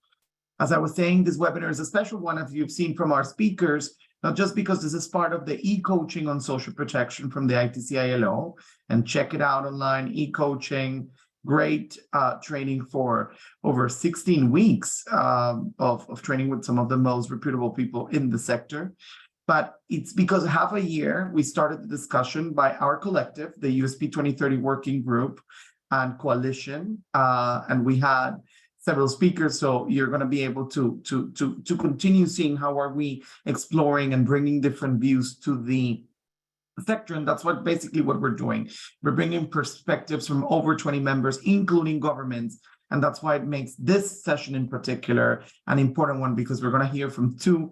As I was saying, this webinar is a special one, as you've seen from our speakers, not just because this is part of the e-coaching on social protection from the ITC-ILO, and check it out online, e-coaching, great training for over 16 weeks of training with some of the most reputable people in the sector. But it's because half a year, we started the discussion by our collective, the USP 2030 Working Group and Coalition, and we had several speakers, so you're going to be able to continue seeing how are we exploring and bringing different views to the sector, and that's basically what we're doing. We're bringing perspectives from over 20 members, including governments, and that's why it makes this session in particular an important one, because we're going to hear from two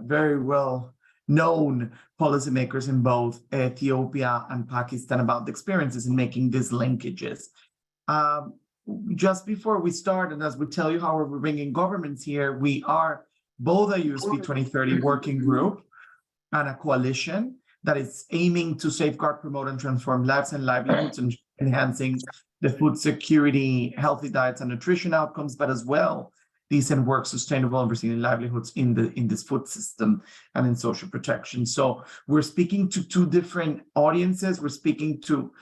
very well-known policymakers in both Ethiopia and Pakistan about the experiences in making these linkages. Just before we start, and as we tell you how we're bringing governments here, we are both a USP 2030 working group and a coalition that is aiming to safeguard, promote, and transform lives and livelihoods, and enhancing the food security, healthy diets, and nutrition outcomes, but as well decent work, sustainable and resilient livelihoods in this food system and in social protection. So we're speaking to two different audiences. We're speaking to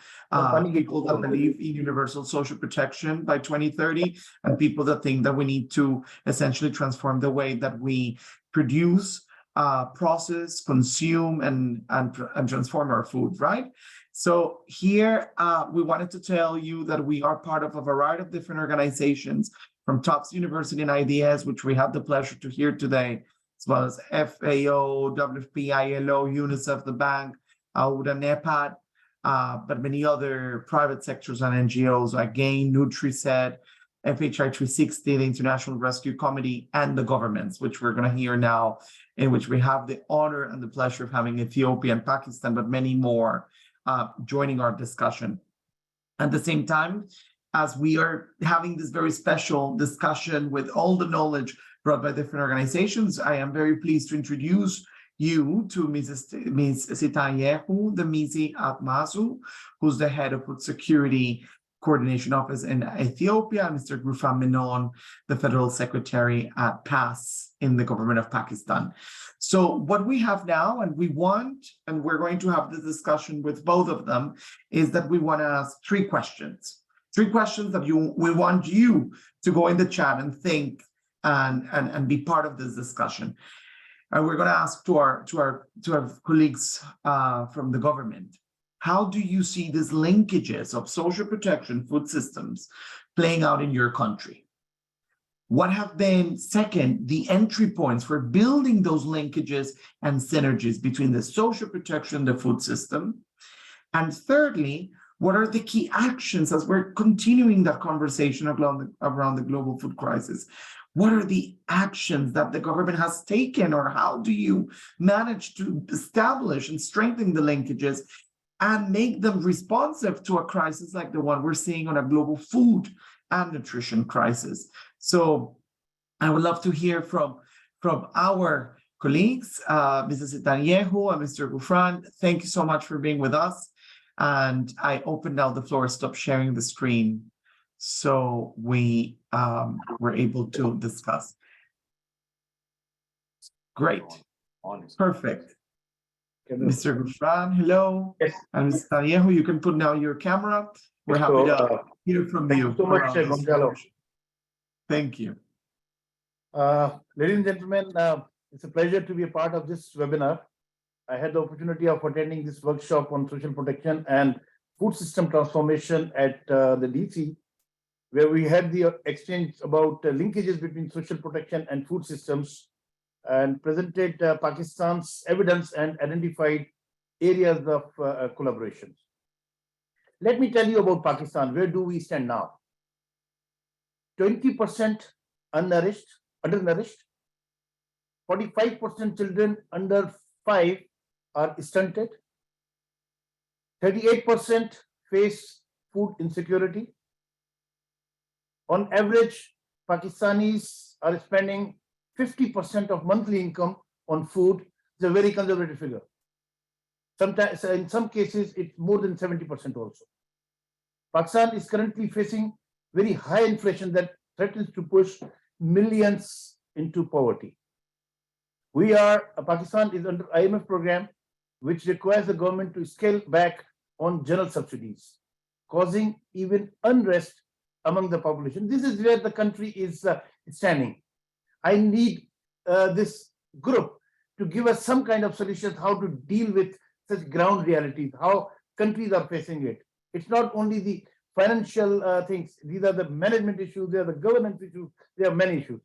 people that believe in universal social protection by 2030, and people that think that we need to essentially transform the way that we produce, process, consume, and transform our food, right? So here we wanted to tell you that we are part of a variety of different organizations, from Tufts University and IDS, which we have the pleasure to hear today, as well as FAO, WFP, ILO, UNICEF, the bank, AUDA, NEPAD, but many other private sectors and NGOs, again, NutriSed, FHI 360, the International Rescue Committee, and the governments, which we're going to hear now, in which we have the honor and the pleasure of having Ethiopia and Pakistan, but many more joining our discussion. At the same time, as we are having this very special discussion with all the knowledge brought by different organizations, I am very pleased to introduce you to Ms. Sitanyehu Demizi Atmazu, who's the head of Food Security Coordination Office in Ethiopia, and Mr. Gufran Menon, the Federal Secretary at PAS in the government of Pakistan. So what we have now, and we're going to have this discussion with both of them, is that we want to ask three questions that we want you to go in the chat and think and be part of this discussion. And we're going to ask to our colleagues from the government, how do you see these linkages of social protection food systems playing out in your country? What have been, second, the entry points for building those linkages and synergies between the social protection and the food system? And thirdly, what are the key actions as we're continuing that conversation around the global food crisis? What are the actions that the government has taken, or how do you manage to establish and strengthen the linkages and make them responsive to a crisis like the one we're seeing on a global food and nutrition crisis? So I would love to hear from our colleagues, Mrs. Sitanyehu and Mr. Gufran. Thank you so much for being with us. And I open now the floor, stop sharing the screen, so we were able to discuss. Great. Perfect. Mr. Gufran, hello.
Yes.
And Mr. Sitanyehu, you can put now your camera. We're happy to hear from you.
Thank you so much, Gonzalo.
Thank you.
Ladies and gentlemen, it's a pleasure to be a part of this webinar. I had the opportunity of attending this workshop on social protection and food system transformation at the DC, where we had the exchange about linkages between social protection and food systems, and presented Pakistan's evidence and identified areas of collaboration. Let me tell you about Pakistan. Where do we stand now? 20% undernourished, 45% children under 5 are stunted, 38% face food insecurity. On average, Pakistanis are spending 50% of monthly income on food. It's a very conservative figure. Sometimes, in some cases, it's more than 70% also. Pakistan is currently facing very high inflation that threatens to push millions into poverty. Pakistan is under IMF program, which requires the government to scale back on general subsidies, causing even unrest among the population. This is where the country is standing. I need this group to give us some kind of solutions how to deal with such ground realities, how countries are facing it. It's not only the financial things, these are the management issues, they are the governance issues, there are many issues.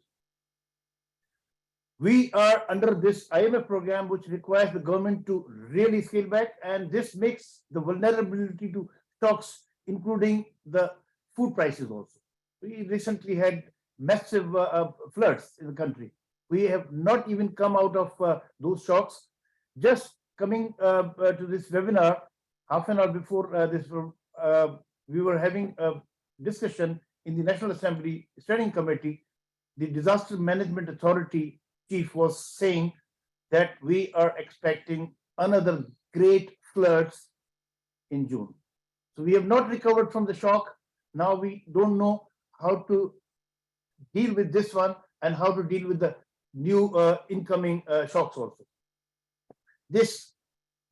We are under this IMF program, which requires the government to really scale back, and this makes the vulnerability to shocks, including the food prices also. We recently had massive floods in the country. We have not even come out of those shocks. Just coming to this webinar, half an hour before we were having a discussion in the National Assembly Standing Committee. The Disaster Management Authority chief was saying that we are expecting another great floods in June. So we have not recovered from the shock. Now we don't know how to deal with this one and how to deal with the new incoming shocks also. This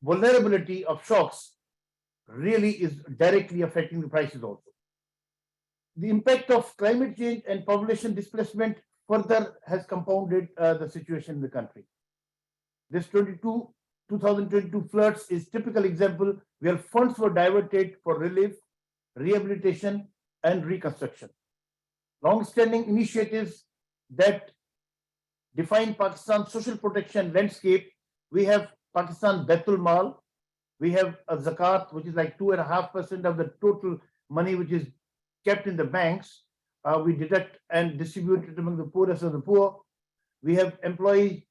vulnerability of shocks really is directly affecting the prices also. The impact of climate change and population displacement further has compounded the situation in the country. This 2022 floods is typical example where funds were diverted for relief, rehabilitation, and reconstruction. Long-standing initiatives that define Pakistan's social protection landscape. We have Pakistan Baitul Mal, We have a zakat, which is like 2.5% of the total money which is kept in the banks. We deduct and distribute it among the poorest of the poor. We have employees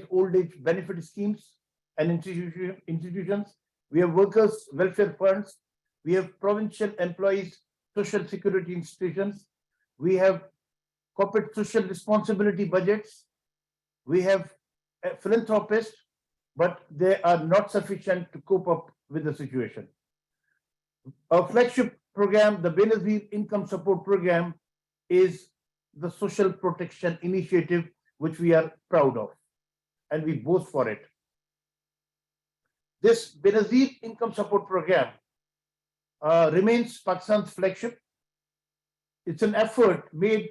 old age benefit schemes and institutions. We have workers welfare funds. We have provincial employees social security institutions. We have corporate social responsibility budgets. We have philanthropists, but they are not sufficient to cope up with the situation. Our flagship program, the Benazir Income Support Program, is the social protection initiative, which we are proud of, and we boast for it. This Benazir Income Support Program remains Pakistan's flagship. It's an effort made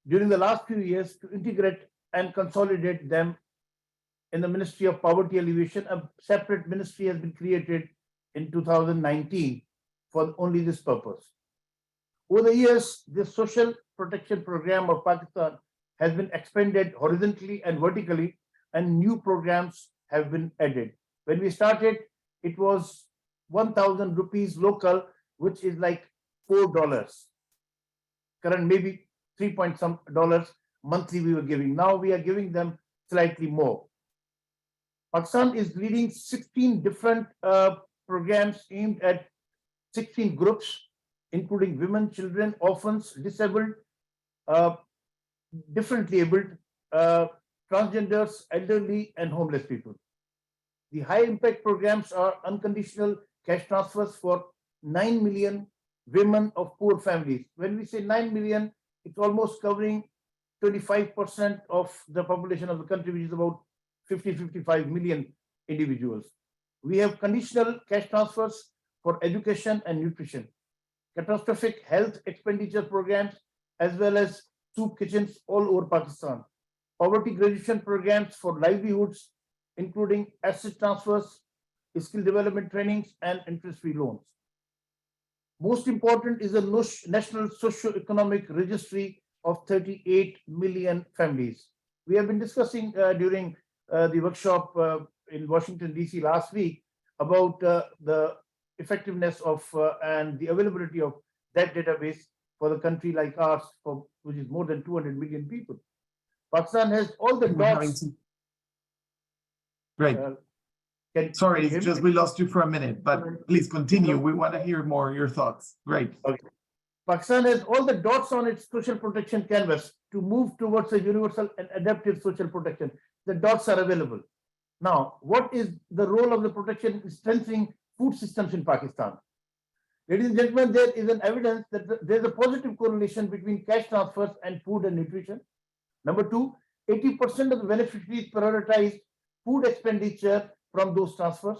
during the last few years to integrate and consolidate them in the Ministry of Poverty Alleviation. A separate ministry has been created in 2019 for only this purpose. Over the years, this social protection program of Pakistan has been expanded horizontally and vertically, and new programs have been added. When we started, it was 1,000 rupees local, which is like $4. Current maybe 3 point some dollars monthly we were giving. Now we are giving them slightly more. Pakistan is leading 16 different programs aimed at 16 groups, including women, children, orphans, disabled, differently abled, transgenders, elderly, and homeless people. The high impact programs are unconditional cash transfers for 9 million women of poor families. When we say 9 million, it's almost covering 25% of the population of the country, which is about 55 million individuals. We have conditional cash transfers for education and nutrition, catastrophic health expenditure programs, as well as soup kitchens all over Pakistan, poverty graduation programs for livelihoods, including asset transfers, skill development trainings, and interest-free loans. Most important is the National Socio-Economic Registry of 38 million families. We have been discussing during the workshop in Washington, D.C. last week about the effectiveness of and the availability of that database for the country like ours, which is more than 200 million people. Pakistan has all the dots.
Great. Sorry, it's just we lost you for a minute, but please continue. We want to hear more your thoughts. Great.
Okay. Pakistan has all the dots on its social protection canvas to move towards a universal and adaptive social protection. The dots are available. Now, what is the role of the protection in strengthening food systems in Pakistan? Ladies and gentlemen, there is an evidence that there is a positive correlation between cash transfers and food and nutrition. Number two, 80% of the beneficiaries prioritize food expenditure from those transfers.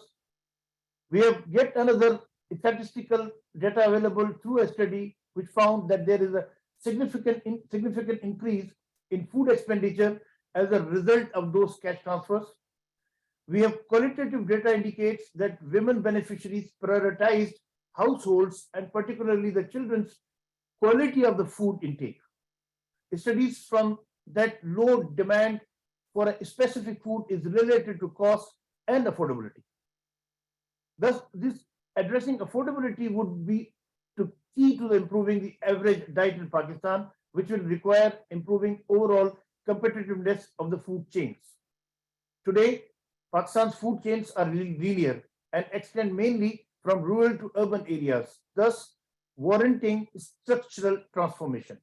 We have yet another statistical data available through a study which found that there is a significant increase in food expenditure as a result of those cash transfers. We have qualitative data indicates that women beneficiaries prioritized households and particularly the children's quality of the food intake. Studies from that low demand for a specific food is related to cost and affordability. Thus, this addressing affordability would be key to improving the average diet in Pakistan, which will require improving overall competitiveness of the food chains. Today, Pakistan's food chains are linear and extend mainly from rural to urban areas, thus warranting structural transformation.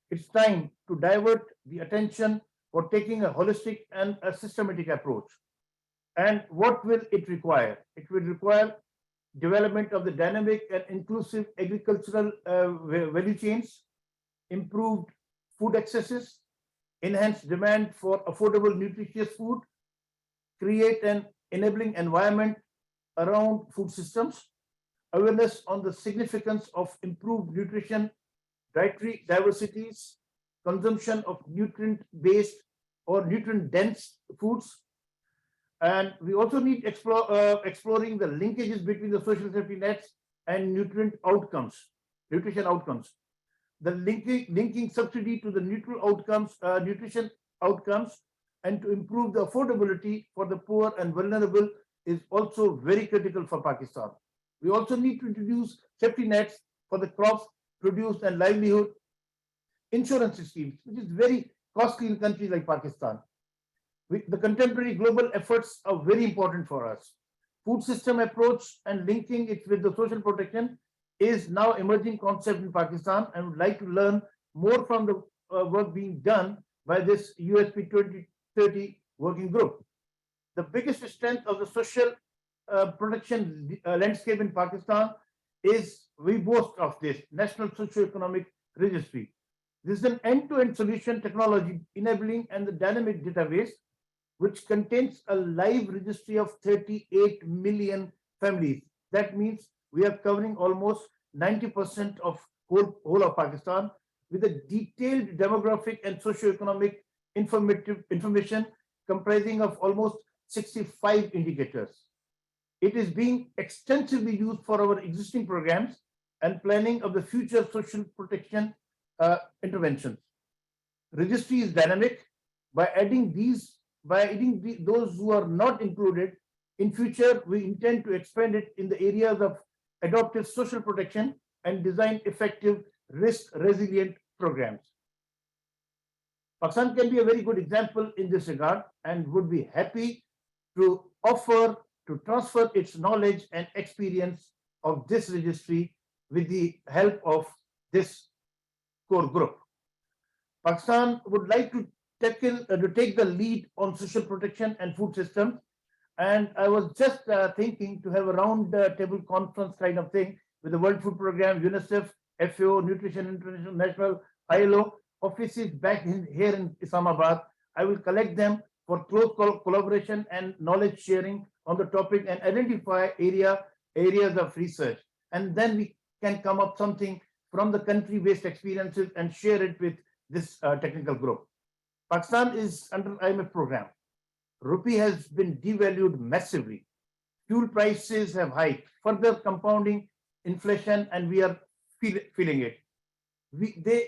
It's time to divert the attention for taking a holistic and a systematic approach. And what will it require? It will require development of the dynamic and inclusive agricultural value chains, improved food accesses, enhanced demand for affordable nutritious food, create an enabling environment around food systems, awareness on the significance of improved nutrition, dietary diversities, consumption of nutrient-based or nutrient-dense foods. And we also need exploring the linkages between the social safety nets and nutrition outcomes. The linking subsidy to the nutrition outcomes, and to improve the affordability for the poor and vulnerable is also very critical for Pakistan. We also need to introduce safety nets for the crops produced and livelihood, insurance schemes, which is very costly in countries like Pakistan. The contemporary global efforts are very important for us. Food system approach and linking it with the social protection is now emerging concept in Pakistan, and would like to learn more from the work being done by this USP 2030 working group. The biggest strength of the social protection landscape in Pakistan is we boast of this National Socioeconomic Registry. This is an end-to-end solution technology enabling and the dynamic database which contains a live registry of 38 million families. That means we are covering almost 90% of whole of Pakistan with a detailed demographic and socioeconomic information comprising of almost 65 indicators. It is being extensively used for our existing programs and planning of the future social protection interventions. Registry is dynamic. By adding those who are not included, in future, we intend to expand it in the areas of adoptive social protection and design effective risk-resilient programs. Pakistan can be a very good example in this regard and would be happy to offer to transfer its knowledge and experience of this registry with the help of this core group. Pakistan would like to take the lead on social protection and food systems. And I was just thinking to have a round table conference kind of thing with the World Food Programme, UNICEF, FAO, Nutrition International, ILO offices back here in Islamabad. I will collect them for close collaboration and knowledge sharing on the topic and identify areas of research. And then we can come up something from the country-based experiences and share it with this technical group. Pakistan is under IMF program. Rupee has been devalued massively. Fuel prices have hiked, further compounding inflation, and we are feeling it.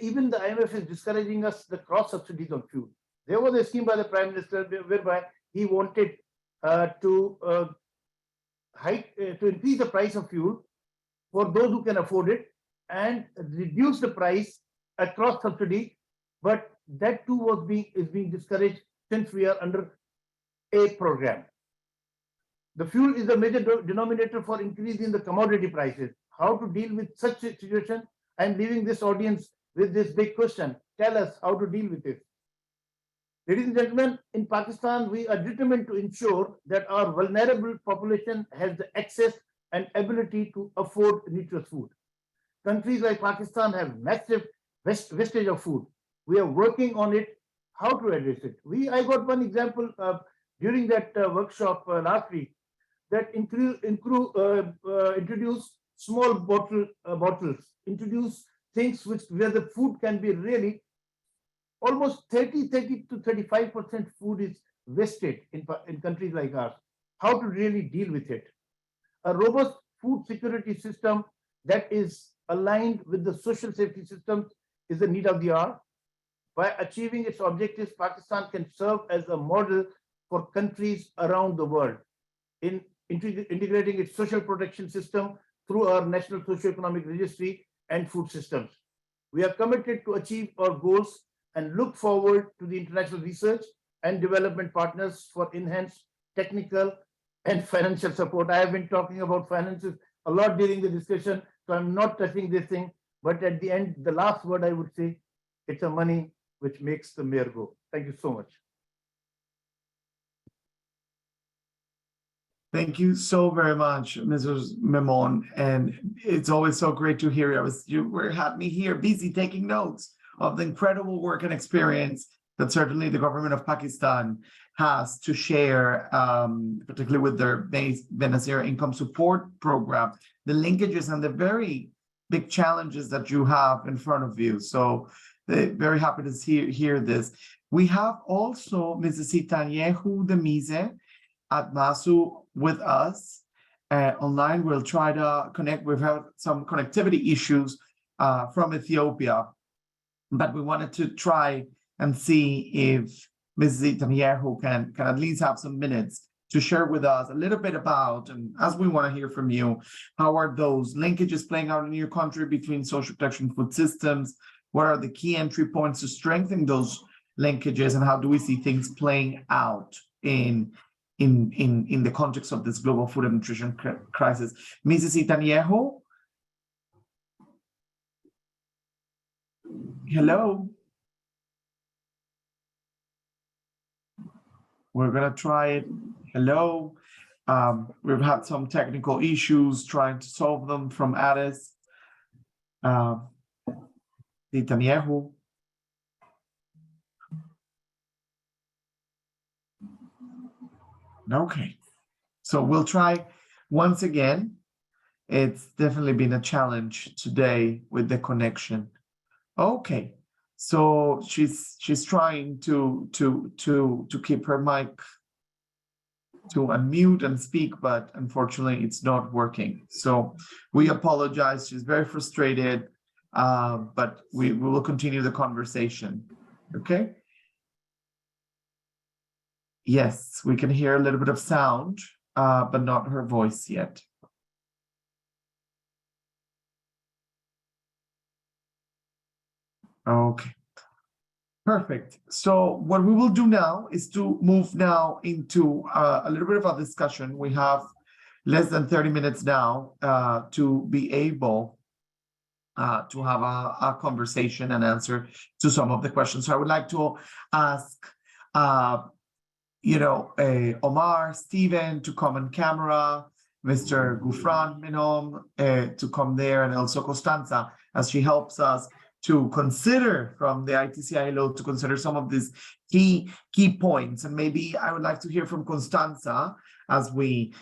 Even the IMF is discouraging us the cross subsidies on fuel. There was a scheme by the Prime Minister whereby he wanted to increase the price of fuel for those who can afford it and reduce the price across subsidy, but that too is being discouraged since we are under a program. The fuel is the major denominator for increasing the commodity prices. How to deal with such a situation? I'm leaving this audience with this big question. Tell us how to deal with it. Ladies and gentlemen, in Pakistan, we are determined to ensure that our vulnerable population has the access and ability to afford nutritious food. Countries like Pakistan have massive wastage of food. We are working on it, how to address it. I got one example during that workshop last week that introduce small bottles, introduce things where the food can be really almost 30 to 35% food is wasted in countries like ours. How to really deal with it? A robust food security system that is aligned with the social safety systems is the need of the hour. By achieving its objectives, Pakistan can serve as a model for countries around the world in integrating its social protection system through our National Socioeconomic Registry and food systems. We are committed to achieve our goals and look forward to the international research and development partners for enhanced technical and financial support. I have been talking about finances a lot during the discussion, so I'm not touching this thing, but at the end, the last word I would say, it's the money which makes the mayor go. Thank you so much.
Thank you so very much, Mrs. Memon. And it's always so great to hear you. You had me here busy taking notes of the incredible work and experience that certainly the government of Pakistan has to share, particularly with their Benazir income support program, the linkages and the very big challenges that you have in front of you. So very happy to hear this. We have also Mrs. Itanyehu Demise at MASU with us online. We'll try to connect. We've had some connectivity issues from Ethiopia, but we wanted to try and see if Mrs. Itanyehu can at least have some minutes to share with us a little bit about, and as we want to hear from you, how are those linkages playing out in your country between social protection food systems? What are the key entry points to strengthen those linkages, and how do we see things playing out in the context of this global food and nutrition crisis? Mrs. Itanyeho? Hello? We're gonna try it. Hello? We've had some technical issues trying to solve them from Addis. Itanyeho? Okay, so we'll try once again. It's definitely been a challenge today with the connection. Okay, so she's trying to keep her mic to unmute and speak, but unfortunately it's not working. So we apologize. She's very frustrated, but we will continue the conversation. Okay. Yes, we can hear a little bit of sound, but not her voice yet. Okay, perfect. So what we will do now is to move now into a little bit of a discussion. We have less than 30 minutes now to be able to have a conversation and answer to some of the questions. So I would like to ask Omar, Steven to come on camera, Mr. Gufran Menom to come there, and also Costanza, as she helps us to consider from the ITC-ILO to consider some of these key points. And maybe I would like to hear from Costanza as we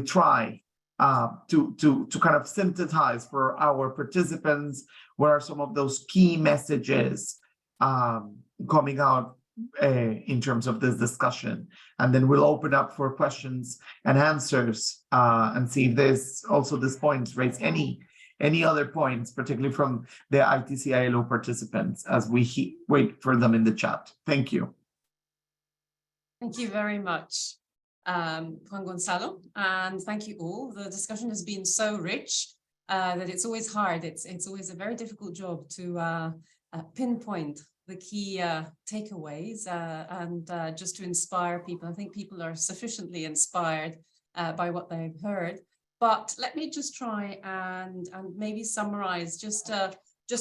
try to kind of synthesize for our participants what are some of those key messages coming out in terms of this discussion. And then we'll open up for questions and answers and see if these points raise any other points, particularly from the ITC-ILO participants, as we wait for them in the chat. Thank you.
Thank you very much, Juan Gonzalo, and thank you all. The discussion has been so rich that it's always hard. It's always a very difficult job to pinpoint the key takeaways and just to inspire people. I think people are sufficiently inspired by what they've heard. But let me just try and maybe summarize just a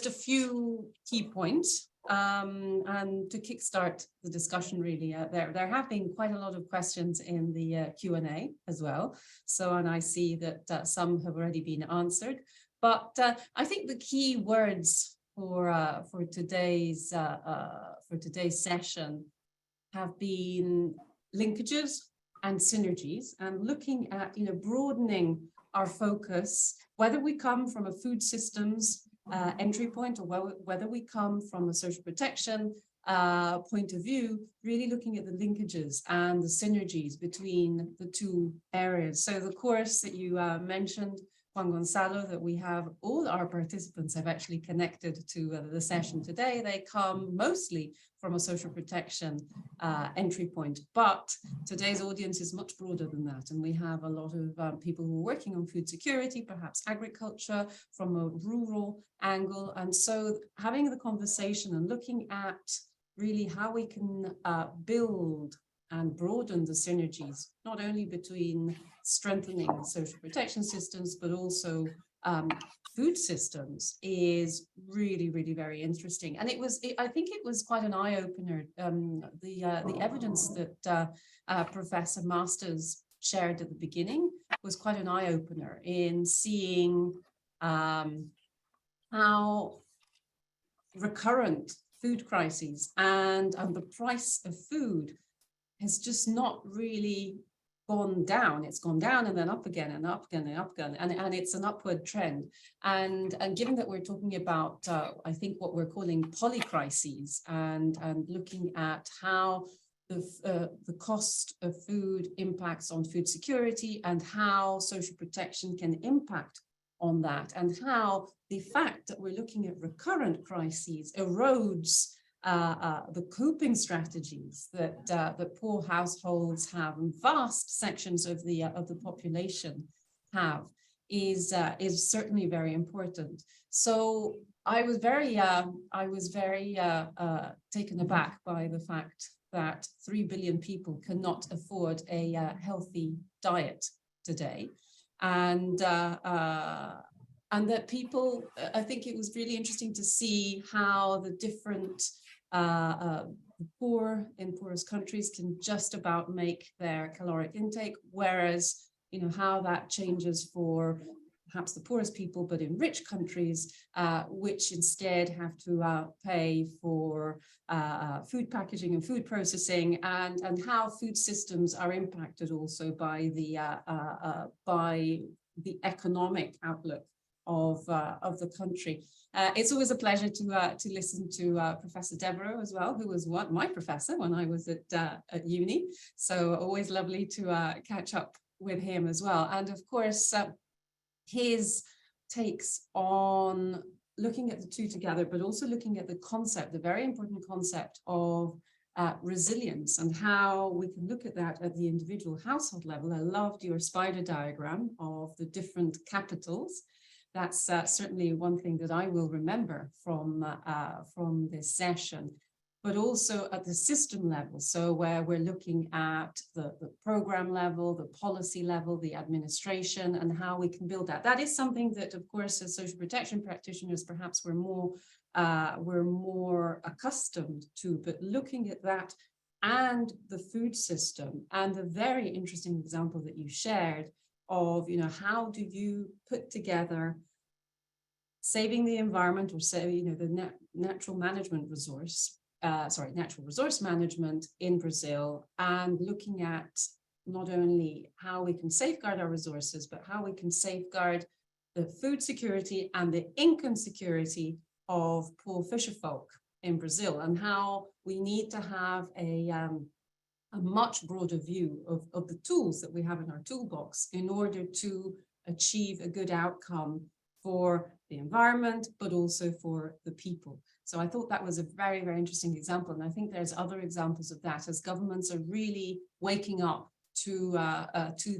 few key points and to kickstart the discussion. Really, there have been quite a lot of questions in the Q&A as well. So, and I see that some have already been answered. But I think the key words for today's session have been linkages and synergies, and looking at broadening our focus, whether we come from a food systems entry point or whether we come from a social protection point of view, really looking at the linkages and the synergies between the two areas. So the course that you mentioned, Juan Gonzalo, that we have, all our participants have actually connected to the session today. They come mostly from a social protection entry point, but today's audience is much broader than that. And we have a lot of people who are working on food security, perhaps agriculture from a rural angle. And so having the conversation and looking at really how we can build and broaden the synergies, not only between strengthening social protection systems, but also food systems, is really, really very interesting. And I think it was quite an eye-opener. The evidence that Professor Masters shared at the beginning was quite an eye-opener in seeing how recurrent food crises and the price of food has just not really gone down. It's gone down and then up again and up again and up again, and it's an upward trend. And given that we're talking about, I think what we're calling polycrises, and looking at how the cost of food impacts on food security and how social protection can impact on that, and how the fact that we're looking at recurrent crises erodes the coping strategies that poor households have and vast sections of the population have is certainly very important. So I was very taken aback by the fact that 3 billion people cannot afford a healthy diet today, and that people, I think it was really interesting to see how the different poor in poorest countries can just about make their caloric intake, whereas how that changes for perhaps the poorest people, but in rich countries, which instead have to pay for food packaging and food processing, and how food systems are impacted also by the economic outlook of the country. It's always a pleasure to listen to Professor Devereux as well, who was my professor when I was at uni. So always lovely to catch up with him as well. And of course, his takes on looking at the two together, but also looking at the concept, the very important concept of resilience, and how we can look at that at the individual household level. I loved your spider diagram of the different capitals. That's certainly one thing that I will remember from this session, but also at the system level. So where we're looking at the program level, the policy level, the administration, and how we can build that. That is something that, of course, as social protection practitioners, perhaps we're more accustomed to, but looking at that and the food system, and the very interesting example that you shared of, how do you put together saving the environment, or say, the natural resource management in Brazil, and looking at not only how we can safeguard our resources, but how we can safeguard the food security and the income security of poor fisherfolk in Brazil, and how we need to have a much broader view of the tools that we have in our toolbox in order to achieve a good outcome for the environment, but also for the people. So I thought that was a very, very interesting example. And I think there's other examples of that as governments are really waking up to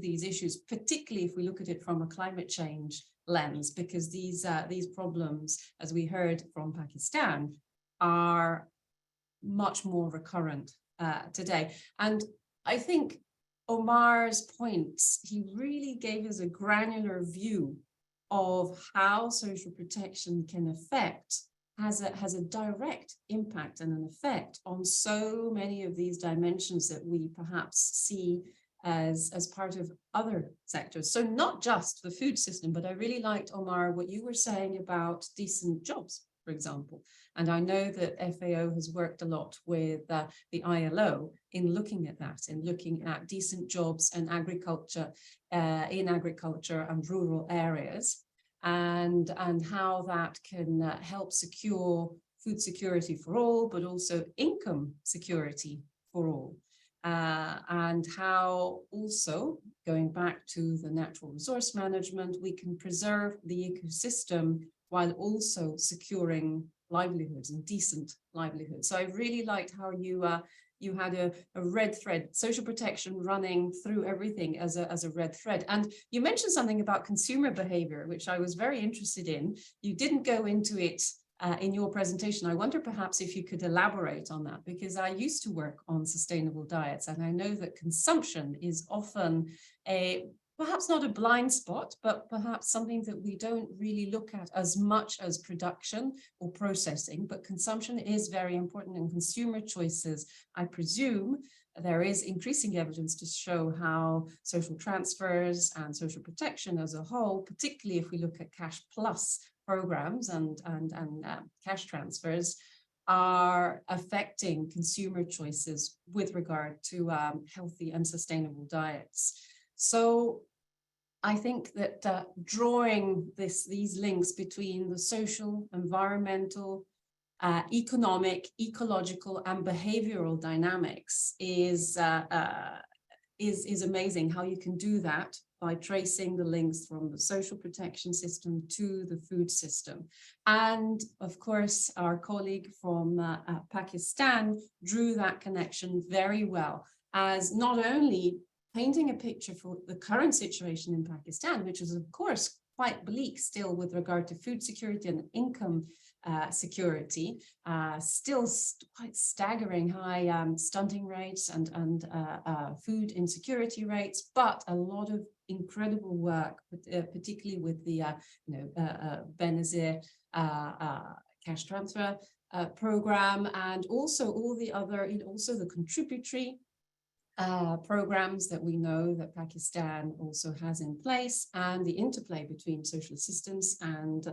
these issues, particularly if we look at it from a climate change lens, because these problems, as we heard from Pakistan, are much more recurrent today. And I think Omar's points, he really gave us a granular view of how social protection can affect, has a direct impact and an effect on so many of these dimensions that we perhaps see as part of other sectors. So not just the food system, but I really liked, Omar, what you were saying about decent jobs, for example. And I know that FAO has worked a lot with the ILO in looking at that, in looking at decent jobs and agriculture, in agriculture and rural areas, and how that can help secure food security for all, but also income security for all. And how also, going back to the natural resource management, we can preserve the ecosystem while also securing livelihoods and decent livelihoods. So I really liked how you had a red thread, social protection running through everything as a red thread. And you mentioned something about consumer behavior, which I was very interested in. You didn't go into it in your presentation. I wonder perhaps if you could elaborate on that, because I used to work on sustainable diets, and I know that consumption is often perhaps not a blind spot, but perhaps something that we don't really look at as much as production or processing. But consumption is very important, and consumer choices, I presume, there is increasing evidence to show how social transfers and social protection as a whole, particularly if we look at cash plus programs and cash transfers, are affecting consumer choices with regard to healthy and sustainable diets. So I think that drawing these links between the social, environmental, economic, ecological, and behavioral dynamics is is amazing how you can do that by tracing the links from the social protection system to the food system. And of course, our colleague from Pakistan drew that connection very well, as not only painting a picture for the current situation in Pakistan, which is of course quite bleak still with regard to food security and income security, still quite staggering high stunting rates and food insecurity rates, but a lot of incredible work, particularly with the Benazir cash transfer program, and also all the other, also the contributory programs that we know that Pakistan also has in place, and the interplay between social assistance and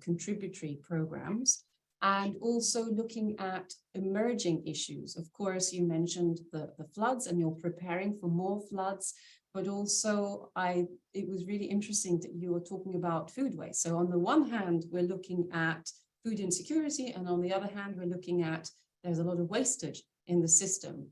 contributory programs, and also looking at emerging issues. Of course, you mentioned the floods, and you're preparing for more floods, but also it was really interesting that you were talking about food waste. So on the one hand, we're looking at food insecurity, and on the other hand, we're looking at there's a lot of wastage in the system,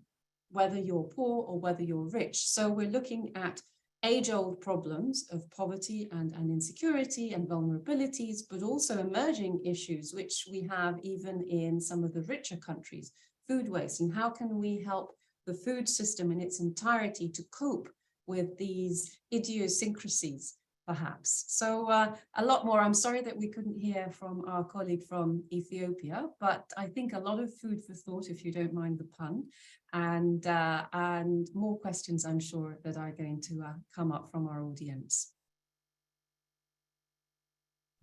whether you're poor or whether you're rich. So we're looking at age-old problems of poverty and insecurity and vulnerabilities, but also emerging issues, which we have even in some of the richer countries, food waste, and how can we help the food system in its entirety to cope with these idiosyncrasies, perhaps. So a lot more. I'm sorry that we couldn't hear from our colleague from Ethiopia, but I think a lot of food for thought, if you don't mind the pun, and more questions I'm sure that are going to come up from our audience.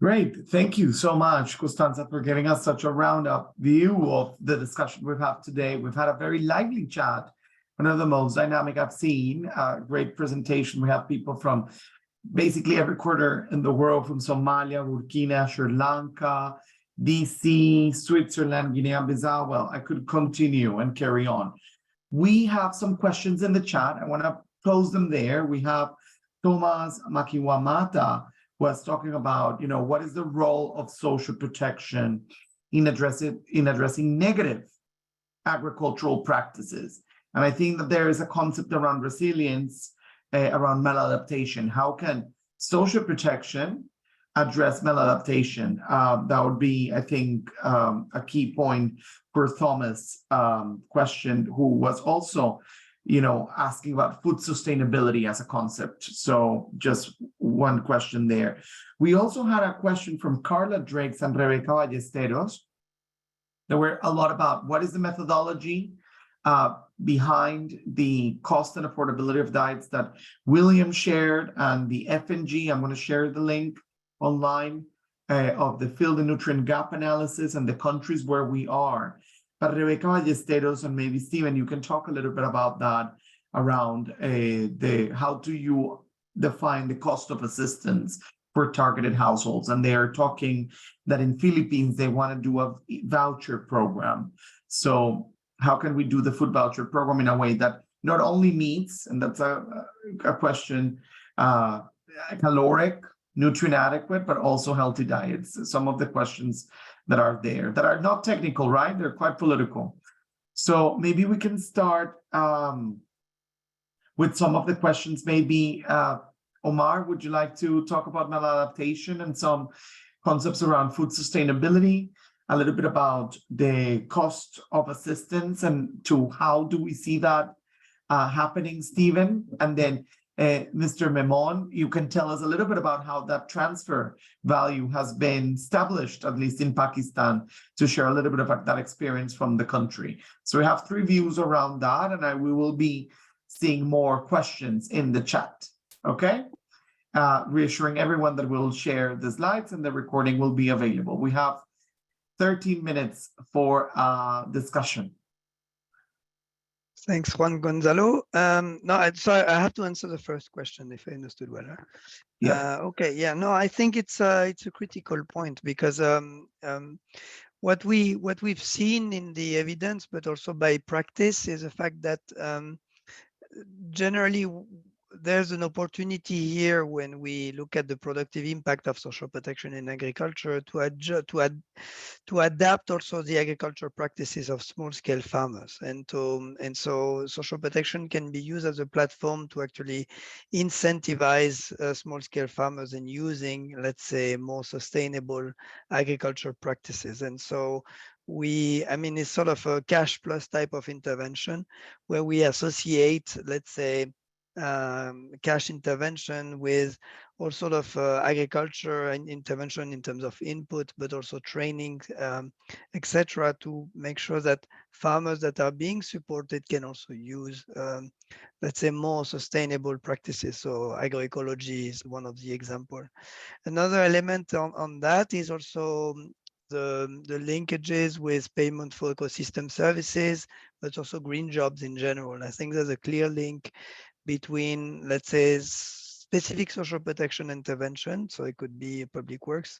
Great. Thank you so much, Costanza, for giving us such a roundup view of the discussion we've had today. We've had a very lively chat, one of the most dynamic I've seen. Great presentation. We have people from basically every quarter in the world, from Somalia, Burkina, Sri Lanka, DC, Switzerland, Guinea-Bissau. Well, I could continue and carry on. We have some questions in the chat. I want to pose them there. We have Thomas Makiwamata was talking about, what is the role of social protection in addressing negative agricultural practices? And I think that there is a concept around resilience, around maladaptation. How can social protection address maladaptation? That would be, I think, a key point for Thomas' question, who was also, asking about food sustainability as a concept. So just one question there. We also had a question from Carla Drakes and Rebecca Ballesteros. There were a lot about what is the methodology behind the cost and affordability of diets that William shared, and the FNG. I'm going to share the link online of the field and nutrient gap analysis and the countries where we are. But Rebecca Ballesteros and maybe Stephen, you can talk a little bit about that around how do you define the cost of assistance for targeted households? And they are talking that in Philippines, they want to do a voucher program. So how can we do the food voucher program in a way that not only meets, and that's a question, caloric, nutrient adequate, but also healthy diets? Some of the questions that are there that are not technical, right? They're quite political. So maybe we can start with some of the questions. Maybe Omar, would you like to talk about maladaptation and some concepts around food sustainability? A little bit about the cost of assistance and to how do we see that happening, Stephen? And then Mr. Memon, you can tell us a little bit about how that transfer value has been established, at least in Pakistan, to share a little bit about that experience from the country. So we have 3 views around that, and we will be seeing more questions in the chat, okay? Reassuring everyone that we'll share the slides and the recording will be available. We have 13 minutes for discussion.
Thanks, Juan Gonzalo. So I have to answer the first question, if I understood well.
Yeah.
Okay. Yeah. No, I think it's a critical point, because what we've seen in the evidence, but also by practice, is the fact that generally there's an opportunity here when we look at the productive impact of social protection in agriculture to adjust, to adapt also the agriculture practices of small-scale farmers, and so social protection can be used as a platform to actually incentivize small-scale farmers in using, let's say, more sustainable agriculture practices. And so I mean, it's sort of a cash plus type of intervention where we associate, let's say, cash intervention with all sort of agriculture and intervention in terms of input, but also training, etc., to make sure that farmers that are being supported can also use, let's say, more sustainable practices. So agroecology is one of the examples. Another element on that is also the linkages with payment for ecosystem services, but also green jobs in general. I think there's a clear link between, let's say, specific social protection intervention, so it could be public works,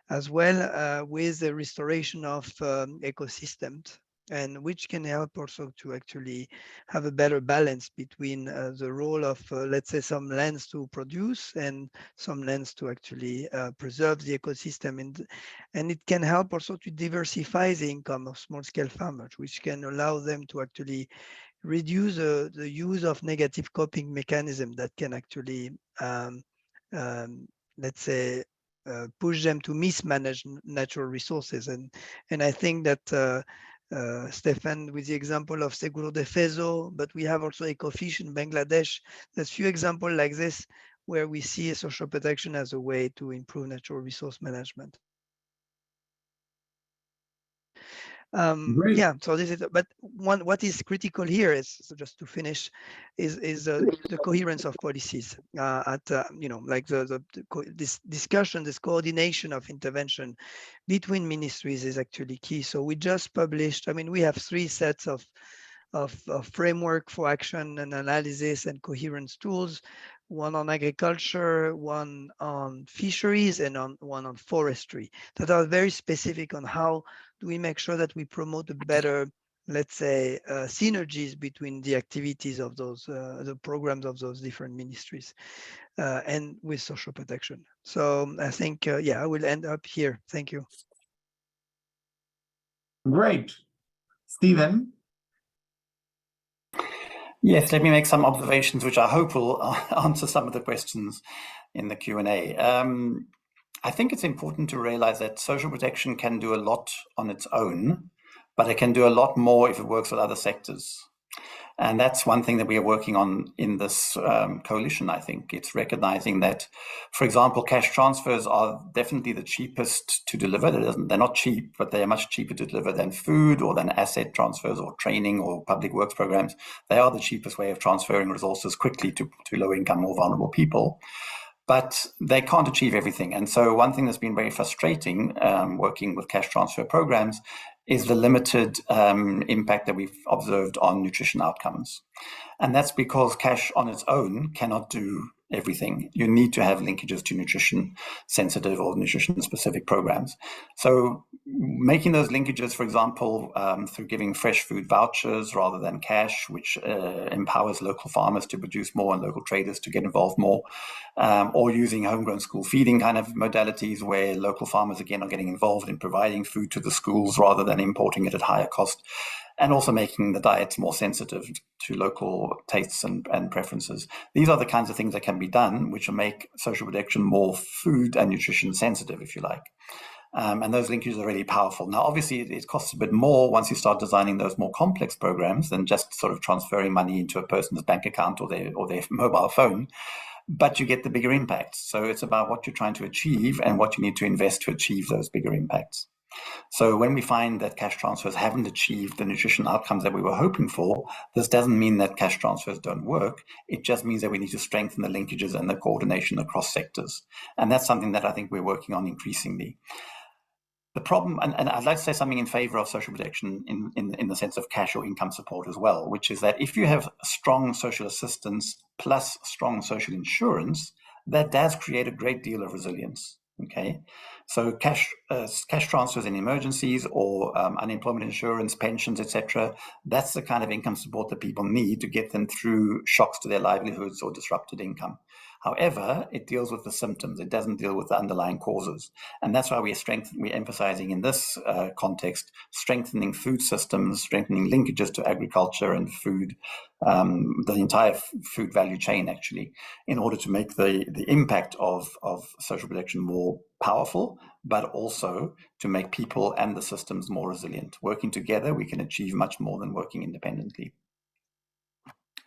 as well with the restoration of ecosystems, and which can help also to actually have a better balance between the role of, let's say, some lands to produce and some lands to actually preserve the ecosystem. And it can help also to diversify the income of small-scale farmers, which can allow them to actually reduce the use of negative coping mechanism that can actually, let's say, push them to mismanage natural resources. And I think that Stefan, with the example of Seguro de Fezo, but we have also Ecofish in Bangladesh. There's few examples like this where we see social protection as a way to improve natural resource management. Yeah, so this is, but what is critical here is, so just to finish, is the coherence of policies you know, like this discussion, this coordination of intervention between ministries is actually key. So we just published, I mean, we have 3 sets of framework for action and analysis and coherence tools, one on agriculture, one on fisheries, and one on forestry, that are very specific on how do we make sure that we promote a better, let's say, synergies between the activities of those, the programs of those different ministries, and with social protection. So I think, yeah, I will end up here. Thank you.
Great. Stephen?
Yes, let me make some observations, which I hope will answer some of the questions in the Q&A. I think it's important to realize that social protection can do a lot on its own, but it can do a lot more if it works with other sectors. And that's one thing that we are working on in this coalition, I think. It's recognizing that, for example, cash transfers are definitely the cheapest to deliver. They're not cheap, but they are much cheaper to deliver than food or than asset transfers or training or public works programs. They are the cheapest way of transferring resources quickly to low-income, more vulnerable people. But they can't achieve everything. And so one thing that's been very frustrating working with cash transfer programs is the limited impact that we've observed on nutrition outcomes. And that's because cash on its own cannot do everything. You need to have linkages to nutrition sensitive or nutrition specific programs. So making those linkages, for example, through giving fresh food vouchers rather than cash, which empowers local farmers to produce more and local traders to get involved more, or using homegrown school feeding kind of modalities where local farmers again are getting involved in providing food to the schools rather than importing it at higher cost, and also making the diets more sensitive to local tastes and preferences. These are the kinds of things that can be done, which will make social protection more food and nutrition sensitive, if you like. And those linkages are really powerful. Now, obviously, it costs a bit more once you start designing those more complex programs than just sort of transferring money into a person's bank account or their mobile phone, but you get the bigger impacts. So it's about what you're trying to achieve and what you need to invest to achieve those bigger impacts. So when we find that cash transfers haven't achieved the nutrition outcomes that we were hoping for, this doesn't mean that cash transfers don't work. It just means that we need to strengthen the linkages and the coordination across sectors. And that's something that I think we're working on increasingly. The problem, and I'd like to say something in favor of social protection in the sense of cash or income support as well, which is that if you have strong social assistance plus strong social insurance, that does create a great deal of resilience. Okay, so cash transfers in emergencies or unemployment insurance, pensions, etc. That's the kind of income support that people need to get them through shocks to their livelihoods or disrupted income. However, it deals with the symptoms. It doesn't deal with the underlying causes, and that's why we're emphasizing in this context strengthening food systems, strengthening linkages to agriculture and food, the entire food value chain actually, in order to make the impact of social protection more powerful, but also to make people and the systems more resilient. Working together, we can achieve much more than working independently.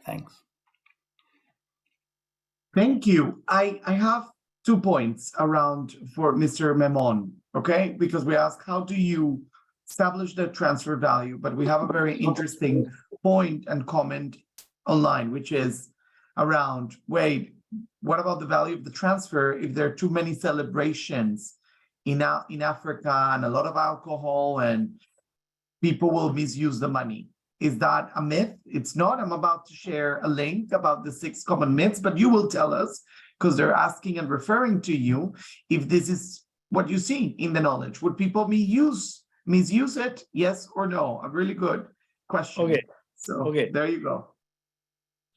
Thanks.
Thank you. I have 2 points around for Mr. Memon, okay? Because we asked, how do you establish the transfer value? But we have a very interesting point and comment online, which is around, wait, what about the value of the transfer if there are too many celebrations in Africa and a lot of alcohol and people will misuse the money? Is that a myth? It's not. I'm about to share a link about the 6 common myths, but you will tell us, because they're asking and referring to you, if this is what you see in the knowledge. Would people misuse it? Yes or no? A really good question.
Okay.
So
Okay.
there you go.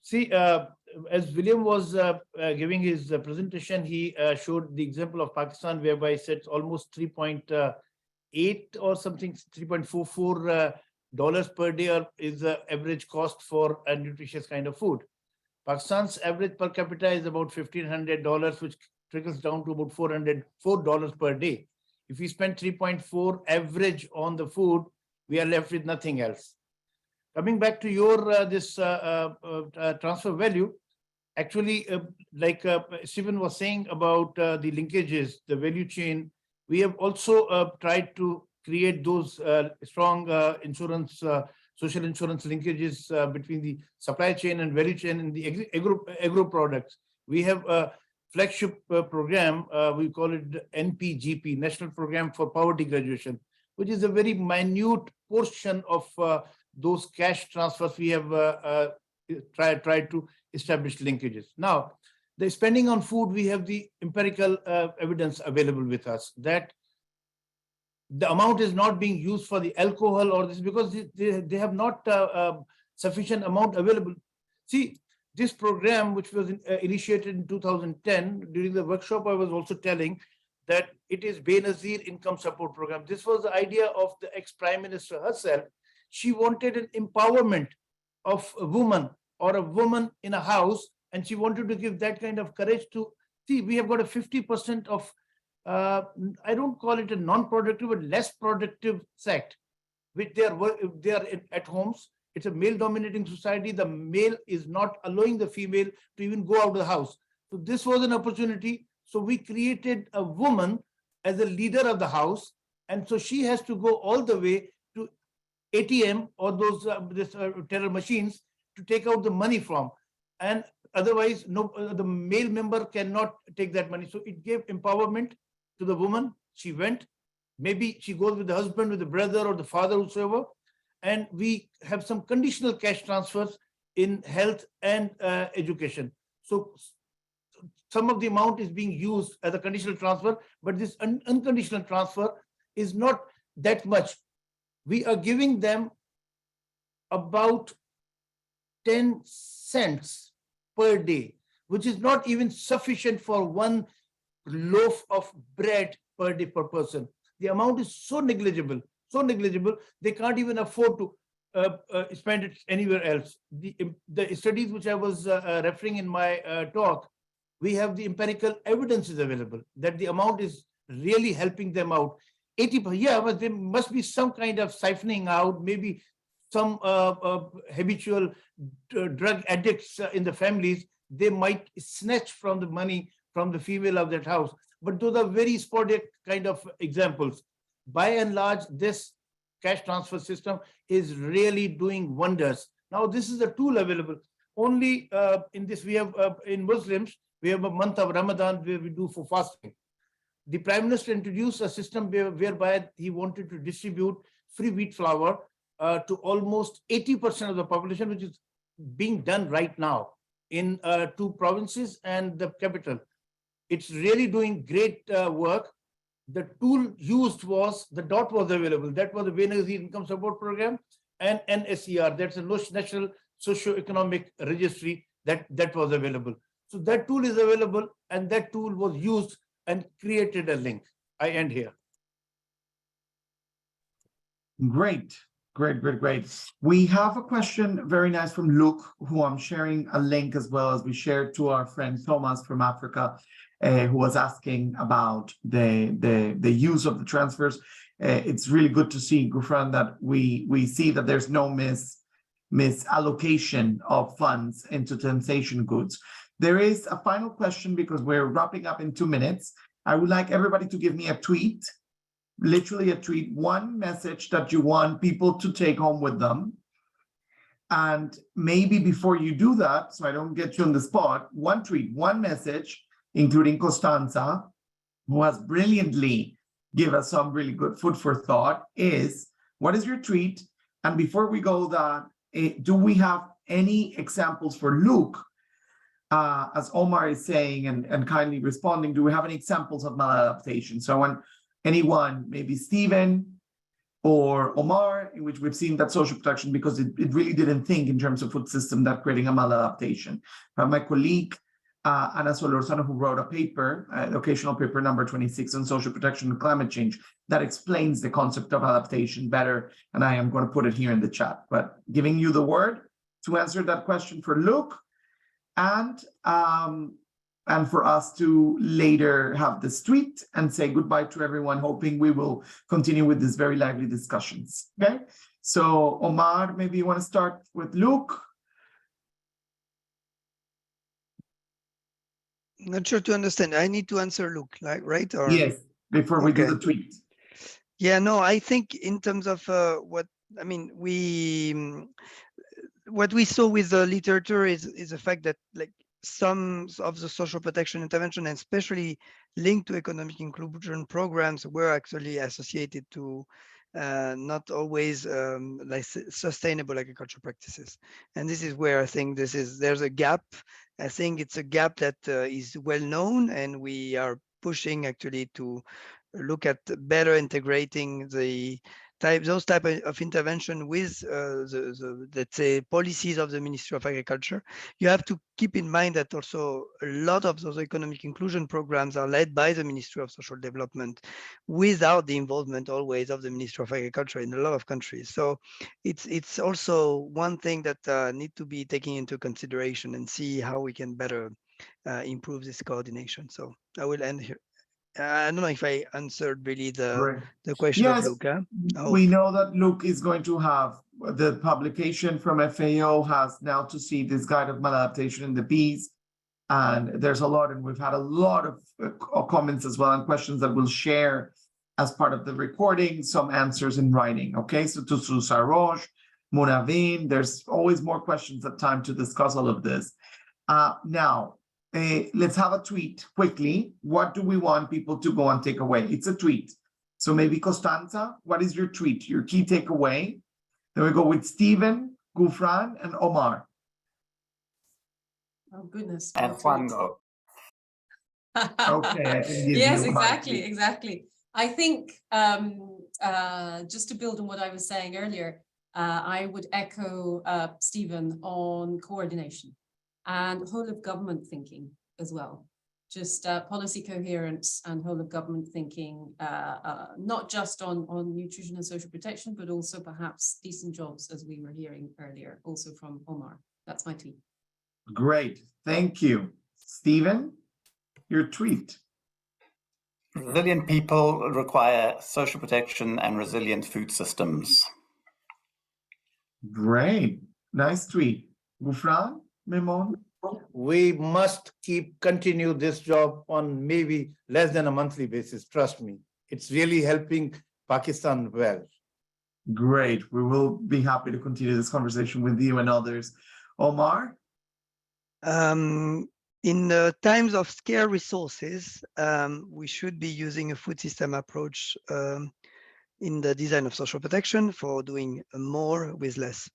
See, as William was giving his presentation, he showed the example of Pakistan, whereby it said almost 3.8 or something, 3.44 dollars per day is the average cost for a nutritious kind of food. Pakistan's average per capita is about $1,500, which trickles down to about $404 per day. If we spend 3.4 average on the food, we are left with nothing else. Coming back to your transfer value, actually, like Stephen was saying about the linkages, the value chain, we have also tried to create those strong insurance, social insurance linkages between the supply chain and value chain in the agro products. We have a flagship program, we call it NPGP, National Program for Poverty Graduation, which is a very minute portion of those cash transfers we have tried to establish linkages. Now, the spending on food, we have the empirical evidence available with us that the amount is not being used for the alcohol or this because they have not sufficient amount available. See, this program, which was initiated in 2010, during the workshop, I was also telling that it is Benazir Income Support Program. This was the idea of the ex-Prime Minister herself. She wanted an empowerment of a woman or a woman in a house, and she wanted to give that kind of courage to see. We have got a 50% of I don't call it a non-productive, but less productive sect, which they are at homes. It's a male-dominating society. The male is not allowing the female to even go out of the house. So this was an opportunity. So we created a woman as a leader of the house, and so she has to go all the way to ATM or those teller machines to take out the money from, and otherwise, no, the male member cannot take that money. So it gave empowerment to the woman. She went, maybe she goes with the husband, with the brother or the father, whosoever, and we have some conditional cash transfers in health and education. So some of the amount is being used as a conditional transfer, but this unconditional transfer is not that much. We are giving them about 10 cents per day, which is not even sufficient for one loaf of bread per day per person. The amount is so negligible, they can't even afford to spend it anywhere else. The studies which I was referring in my talk, we have the empirical evidences available that the amount is really helping them out. 80%, yeah, but there must be some kind of siphoning out, maybe some habitual drug addicts in the families. They might snatch from the money from the female of that house. But those are very sporadic kind of examples. By and large, this cash transfer system is really doing wonders. Now, this is a tool available. Only in this, we have, in Muslims, we have a month of Ramadan where we do for fasting. The Prime Minister introduced a system whereby he wanted to distribute free wheat flour to almost 80% of the population, which is being done right now in 2 provinces and the capital. It's really doing great work. The tool used was, the DOT was available. That was the Benazir Income Support Program, and NSER, that's a National Socio-Economic Registry, that was available. So that tool is available, and that tool was used and created a link. I end here.
Great, great, great, great. We have a question, very nice, from Luke, who I'm sharing a link as well as we shared to our friend Thomas from Africa, who was asking about the use of the transfers. It's really good to see, Gufran, that we see that there's no misallocation of funds into sensation goods. There is a final question because we're wrapping up in 2 minutes. I would like everybody to give me a tweet, literally a tweet, one message that you want people to take home with them. And maybe before you do that, so I don't get you on the spot, one tweet, one message, including Costanza, who has brilliantly given us some really good food for thought, is what is your tweet? And before we go that, do we have any examples for Luke? As Omar is saying and kindly responding, do we have any examples of maladaptation? So when anyone, maybe Stephen or Omar, in which we've seen that social protection, because it really didn't think in terms of food system that creating a maladaptation. My colleague, Ana Solorzano, who wrote a paper, occasional paper number 26 on social protection and climate change, that explains the concept of adaptation better. And I am going to put it here in the chat, but giving you the word to answer that question for Luke, and for us to later have this tweet and say goodbye to everyone, hoping we will continue with these very lively discussions. Okay, so Omar, maybe you want to start with Luke.
Not sure to understand. I need to answer Luke, right? Or
yes, before we do the tweet.
Yeah, no, I think in terms of what we saw with the literature is the fact that like some of the social protection intervention, and especially linked to economic inclusion programs, were actually associated to not always like sustainable agricultural practices. And this is where I think there's a gap. I think it's a gap that is well known, and we are pushing actually to look at better integrating those type of intervention with the let's say policies of the Ministry of Agriculture. You have to keep in mind that also a lot of those economic inclusion programs are led by the Ministry of Social Development without the involvement always of the Ministry of Agriculture in a lot of countries. So it's also one thing that need to be taken into consideration and see how we can better improve this coordination. So I will end here. I don't know if I answered really the question of Luke.
We know that Luke is going to have the publication from FAO has now to see this guide of maladaptation in the bees. And there's a lot, and we've had a lot of comments as well and questions that we'll share as part of the recording, some answers in writing. Okay, so to Susa Roche, Munavin, there's always more questions at time to discuss all of this. Now, let's have a tweet quickly. What do we want people to go and take away? It's a tweet. So maybe Costanza, what is your tweet, your key takeaway? Then we go with Stephen, Gufran, and Omar.
Oh, goodness.
And Juan go.
Okay.
Yes, exactly. I think just to build on what I was saying earlier, I would echo Stephen on coordination and whole of government thinking as well. Just policy coherence and whole of government thinking, not just on nutrition and social protection, but also perhaps decent jobs, as we were hearing earlier, also from Omar. That's my tweet.
Great, thank you. Stephen, your tweet.
Resilient people require social protection and resilient food systems.
Great, nice tweet. Gufran, Memon?
We must continue this job on maybe less than a monthly basis. Trust me, it's really helping Pakistan well.
Great. We will be happy to continue this conversation with you and others. Omar?
In the times of scarce resources, we should be using a food system approach in the design of social protection for doing more with less.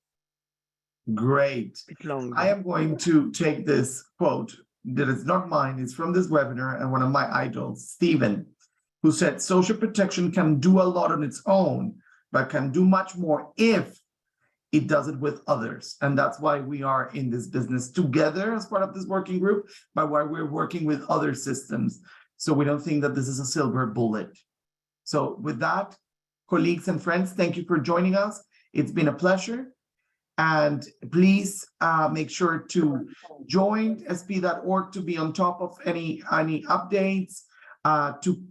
Great.
Bit long,
I am going to take this quote that is not mine, it's from this webinar and one of my idols, Stephen, who said social protection can do a lot on its own, but can do much more if it does it with others. And that's why we are in this business together as part of this working group, but why we're working with other systems. So we don't think that this is a silver bullet. So with that, colleagues and friends, thank you for joining us. It's been a pleasure. And please make sure to join sp.org to be on top of any updates, to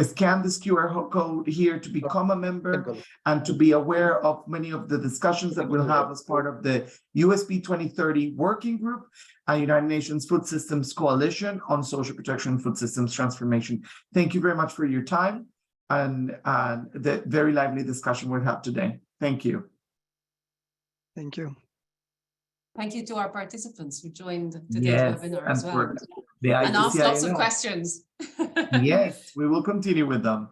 scan this QR code here to become a member, and to be aware of many of the discussions that we'll have as part of the USP 2030 Working Group, and United Nations Food Systems Coalition on Social Protection and Food Systems Transformation. Thank you very much for your time and the very lively discussion we have today. Thank you.
Thank you.
Thank you to our participants who joined today's webinar as well.
And
asked lots of questions.
Yes, we will continue with them.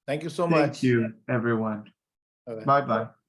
Thank you so much.
Thank you, everyone.
Bye-bye.
Bye-bye.